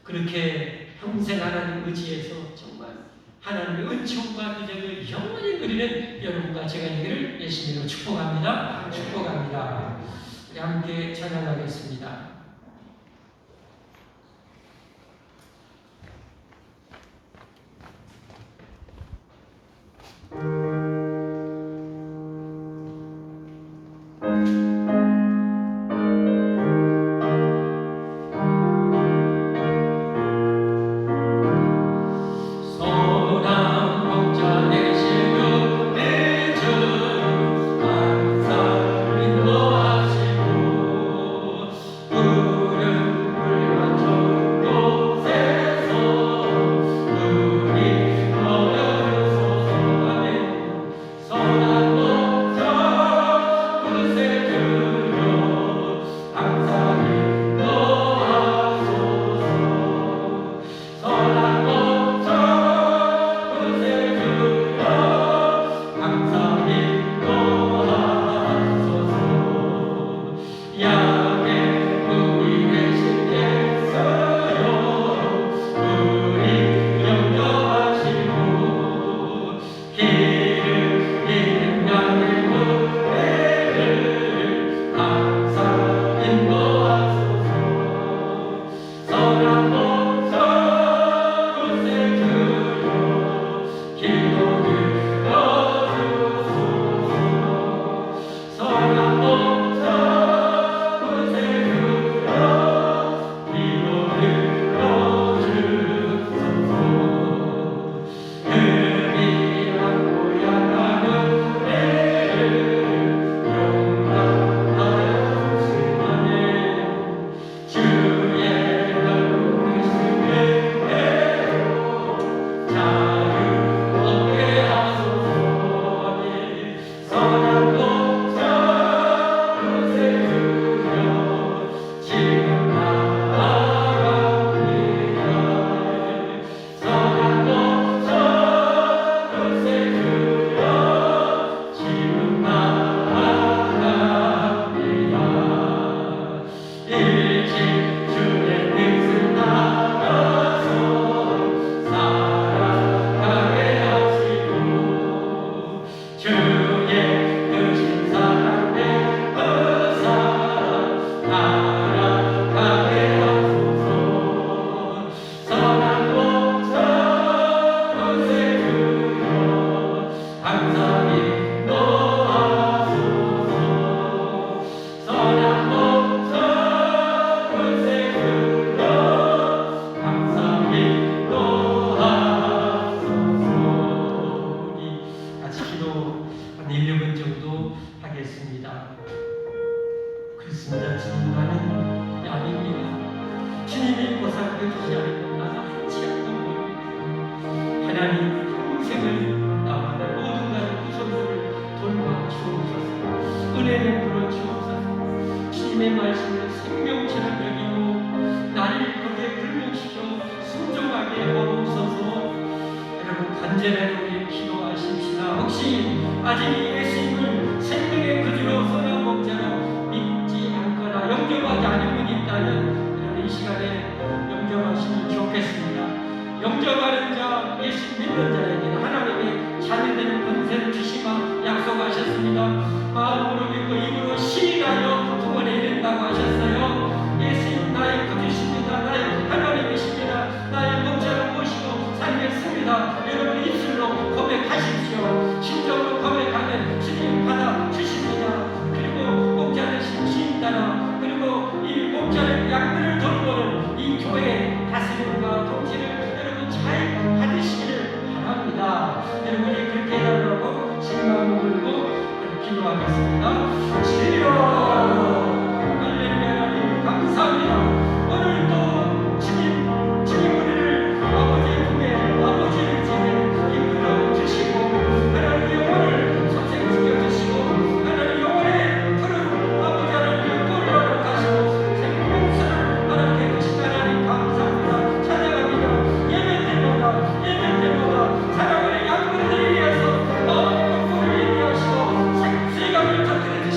그렇게 평생 하나님 의지해서 정말 하나님의 은총과 기적을 영원히 누리는 여러분과 제가 되기를 예수님으로 축복합니다. 축복합니다. 우리 함께 찬양하겠습니다.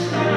사랑을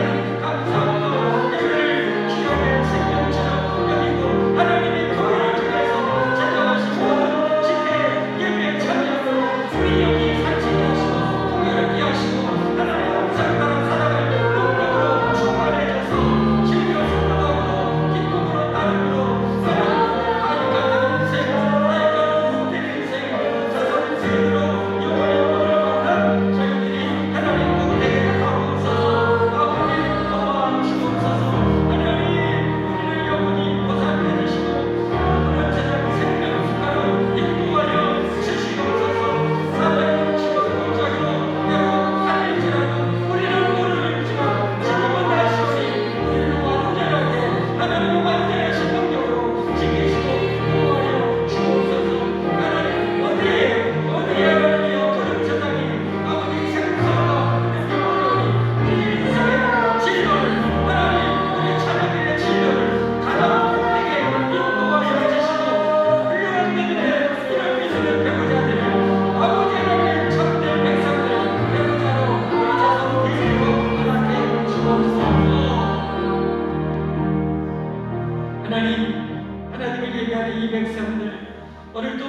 오늘도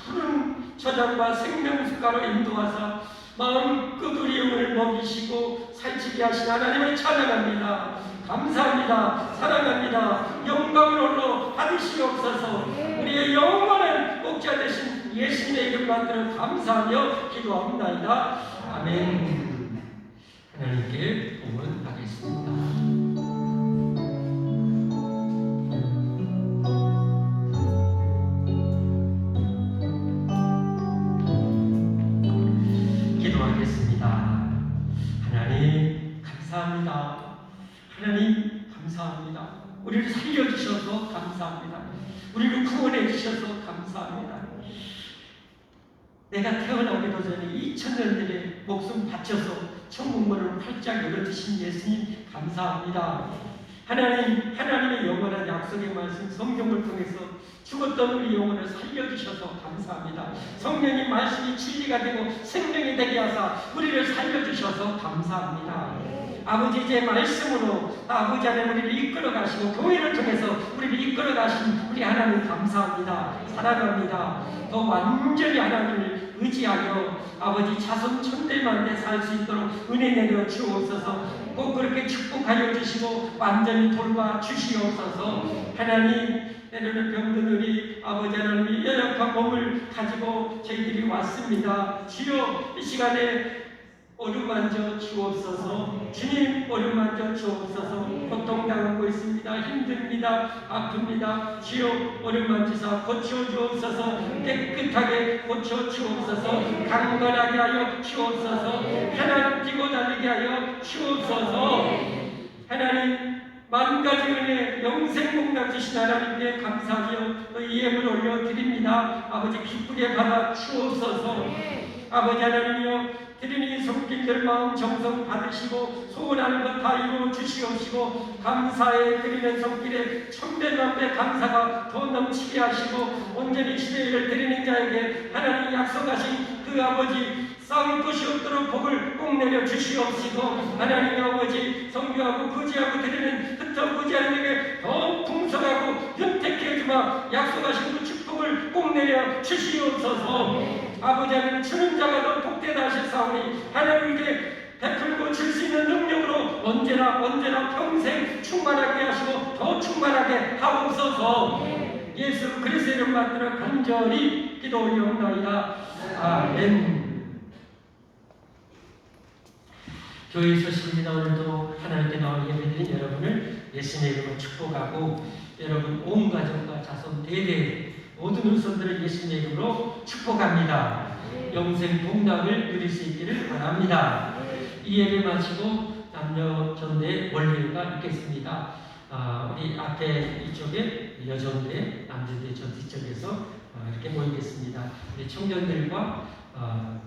푸른 초장과 생명수가로 인도하사 마음껏 우리 영혼을 먹이시고 살찌게 하신 하나님을 찬양합니다. 감사합니다. 사랑합니다. 영광을 홀로 받으시옵소서. 우리의 영원한 목자 되신 예수님의 이름 받들어 감사하며 기도합니다. 아멘. 하나님께 복을 받겠습니다. 기도하겠습니다. 하나님 감사합니다. 하나님 감사합니다. 우리를 살려주셔서 감사합니다. 우리를 구원해 주셔서 감사합니다. 내가 태어나기도 전에 2000년들의 목숨 바쳐서 천국문을 활짝 열어주신 예수님 감사합니다. 하나님, 하나님의 영원한 약속의 말씀 성경을 통해서 죽었던 우리 영혼을 살려주셔서 감사합니다. 성령님 말씀이 진리가 되고 생명이 되게 하사 우리를 살려주셔서 감사합니다. 아버지 제 말씀으로 아버지 하나님 우리를 이끌어 가시고 교회를 통해서 우리를 이끌어 가신 우리 하나님 감사합니다. 사랑합니다. 더 완전히 하나님을 의지하여 아버지 자손 천대만대 살 수 있도록 은혜 내려 주옵소서. 꼭 그렇게 축복하여 주시고 완전히 돌봐 주시옵소서. 하나님 때로는 병든 우리 아버지 하나님이 연약한 몸을 가지고 저희들이 왔습니다. 주여 이 시간에 어루만져 주옵소서. 주님 어루만져 주옵소서. 고통당하고 있습니다. 힘듭니다. 아픕니다. 주여 어루만지사 고쳐 주옵소서. 깨끗하게 고쳐 주옵소서. 강건하게 하여 주옵소서. 하나님 뛰고 달리게 하여 주옵소서. 하나님 만가지 은혜 영생 공락 주신 하나님께 감사하며 이 예물 올려드립니다. 아버지 기쁘게 받아 주옵소서. 아버지 하나님이여 드리는 손길들 마음 정성 받으시고 소원하는 것 다 이루어 주시옵시고 감사에 드리는 손길에 천배만배 감사가 더 넘치게 하시고 온전히 시대를 드리는 자에게 하나님이 약속하신 그 아버지 싸울 것이 없도록 복을 꼭 내려 주시옵시고 하나님의 아버지 성교하고 부지하고 드리는 흩어부지하는 에게 더 풍성하고 윤택해 주마 약속하신 그 축복을 꼭 내려 주시옵소서. 아버지 하나님 주는 자가 더 복되다 하셨사오니 하나님께 베풀고 줄 수 있는 능력으로 언제나 평생 충만하게 하시고 더 충만하게 하옵소서. 예수 그리스도의 이름 받들어 간절히 기도 올리옵나이다. 아멘. 교회에 서십니다. 오늘도 하나님께 나와 예배드린 여러분을 예수님의 이름으로 축복하고 여러분 온 가정과 자손 대대 모든 후손들을 예수님의 이름으로 축복합니다. 영생 복락을 누릴 수 있기를 바랍니다. 이 예배 마치고 남녀 전대 원례가 있겠습니다. 우리 앞에 이쪽에 여정대, 남자대 저 뒤쪽에서 이렇게 모이겠습니다. 우리 청년들과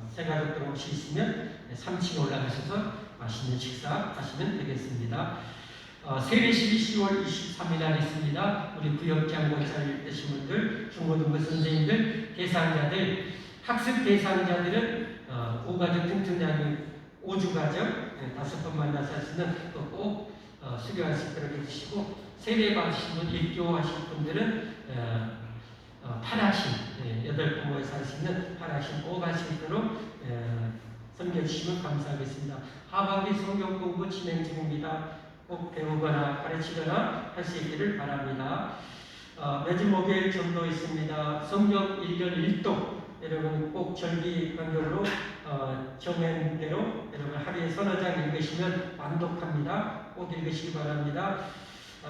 생가족들 혹시 있으면 3층에 올라가셔서 맛있는 식사 하시면 되겠습니다. 세례식이 10월 23일 날 있습니다. 우리 구역장 목사님 되신 분들, 중고등부 선생님들, 대상자들, 학습 대상자들은 오가족 튼튼하는 5주가정 5번 만나서 할 수 있는 꼭 수료할 수 있도록 해주시고 세례 받으신 분, 입교하신 분들은 8하신 8번 모여서 할 수 있는 8하신 꼭 할 수 있도록 섬겨주시면 감사하겠습니다. 하반기 성경 공부 진행 중입니다. 꼭 배우거나 가르치거나 할 수 있기를 바랍니다. 매주 목요일 전도 있습니다. 성경 1년 1독 여러분 꼭 절기 간격으로 정한 대로 여러분 하루에 서너 장 읽으시면 완독합니다. 꼭 읽으시기 바랍니다.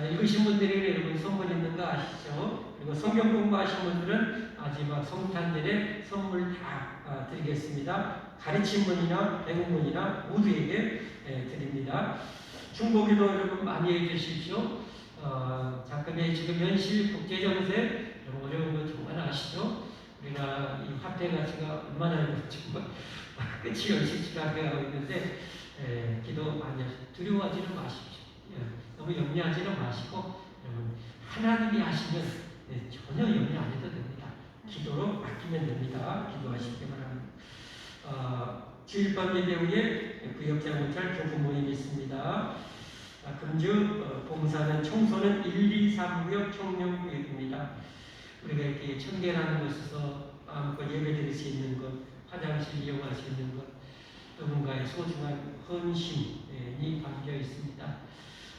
읽으신 분들이 여러분 선물 있는 거 아시죠? 그리고 성경 공부하신 분들은 마지막 성탄절에 선물 다 드리겠습니다. 가르친 분이나 배운 분이나 모두에게 드립니다. 중보기도 여러분 많이 해주십시오. 잠깐의 지금 현실 국제정세 어려운 거 정말 아시죠? 우리가 이 화폐 가치가 얼마나 정말 끝이 연실치하게 하고 있는데 기도 많이 하시고 두려워하지는 마십시오. 너무 염려하지는 마시고 여러분 하나님이 하시면 전혀 염려 안 해도 됩니다. 기도로 아끼면 됩니다. 기도하시기 바랍니다. 주일밤 예배 후에 구역장 모찰 교구 모임이 있습니다. 금주 봉사는 청소는 1, 2, 3구역 청년구역입니다. 우리가 이렇게 청계라는 곳에서 마음껏 예배드릴 수 있는 것, 화장실 이용할 수 있는 것, 누군가의 소중한 헌신이 담겨 있습니다.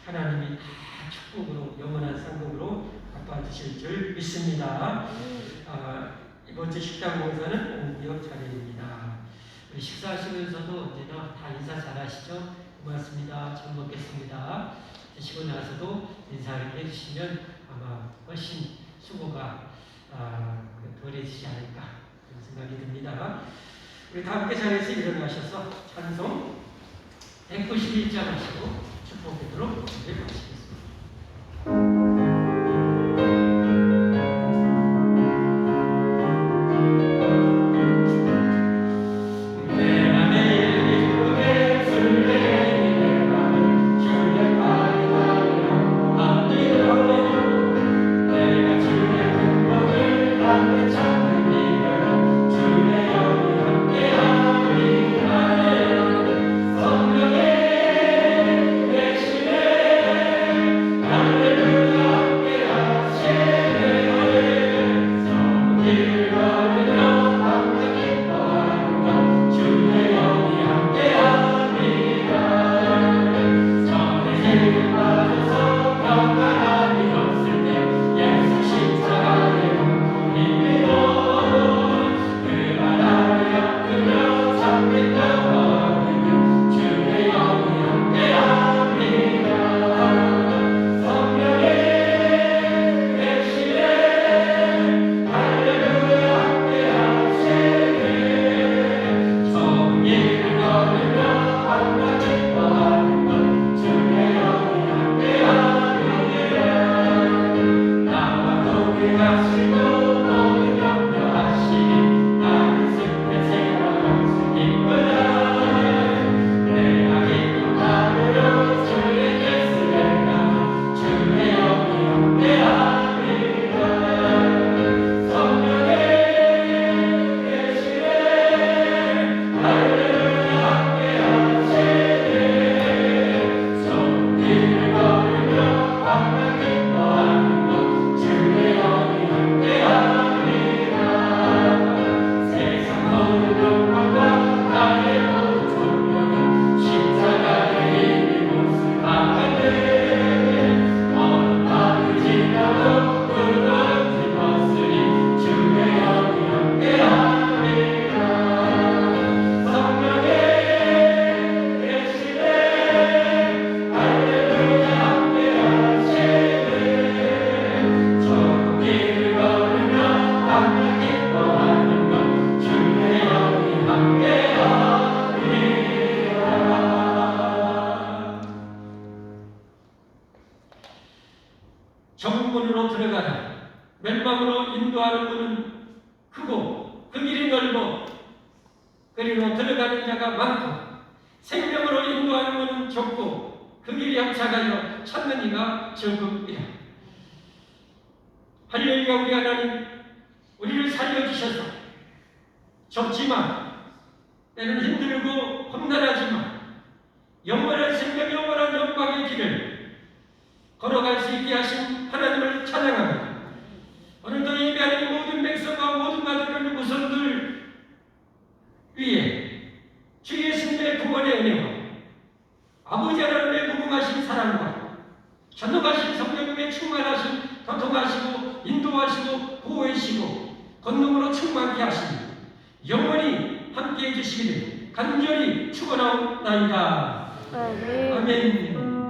하나님이 다 축복으로 영원한 상급으로 갚아주실 줄 믿습니다. 이번 주 식당 봉사는 공기업 차례입니다. 우리 식사하시면서도 언제나 다 인사 잘하시죠? 고맙습니다. 잘 먹겠습니다. 드시고 나서도 인사를 해주시면 아마 훨씬 수고가 덜해지지 않을까 그런 생각이 듭니다. 우리 다 함께 자리에서 일어나셔서 찬송 191장 하시고 축복하도록 마치겠습니다. 정문으로 들어가라. 멸망으로 인도하는 문은 크고 그 길이 넓어 그리로 들어가는 자가 많고 생명으로 인도하는 문은 좁고 그 길이 협착하여 찾는 이가 적음이라. 할렐루야. 우리 하나님 우리를 살려주셔서 좁지만 때는 힘들고 험난하지만 영원한 생명 영원한 영광의 길을 걸어갈 수 있게 하신 하나님을 찬양합니다. 오늘도 예배하는 모든 백성과 모든 가족들 우선들 위에 주 예수님의 구원의 은혜와 아버지 하나님의 무궁하신 사랑과 전능하신 성령님의 충만하신 도통하시고 인도하시고 보호하시고 권능으로 충만케 하시니 영원히 함께해 주시기를 간절히 축원하옵나이다. 아멘.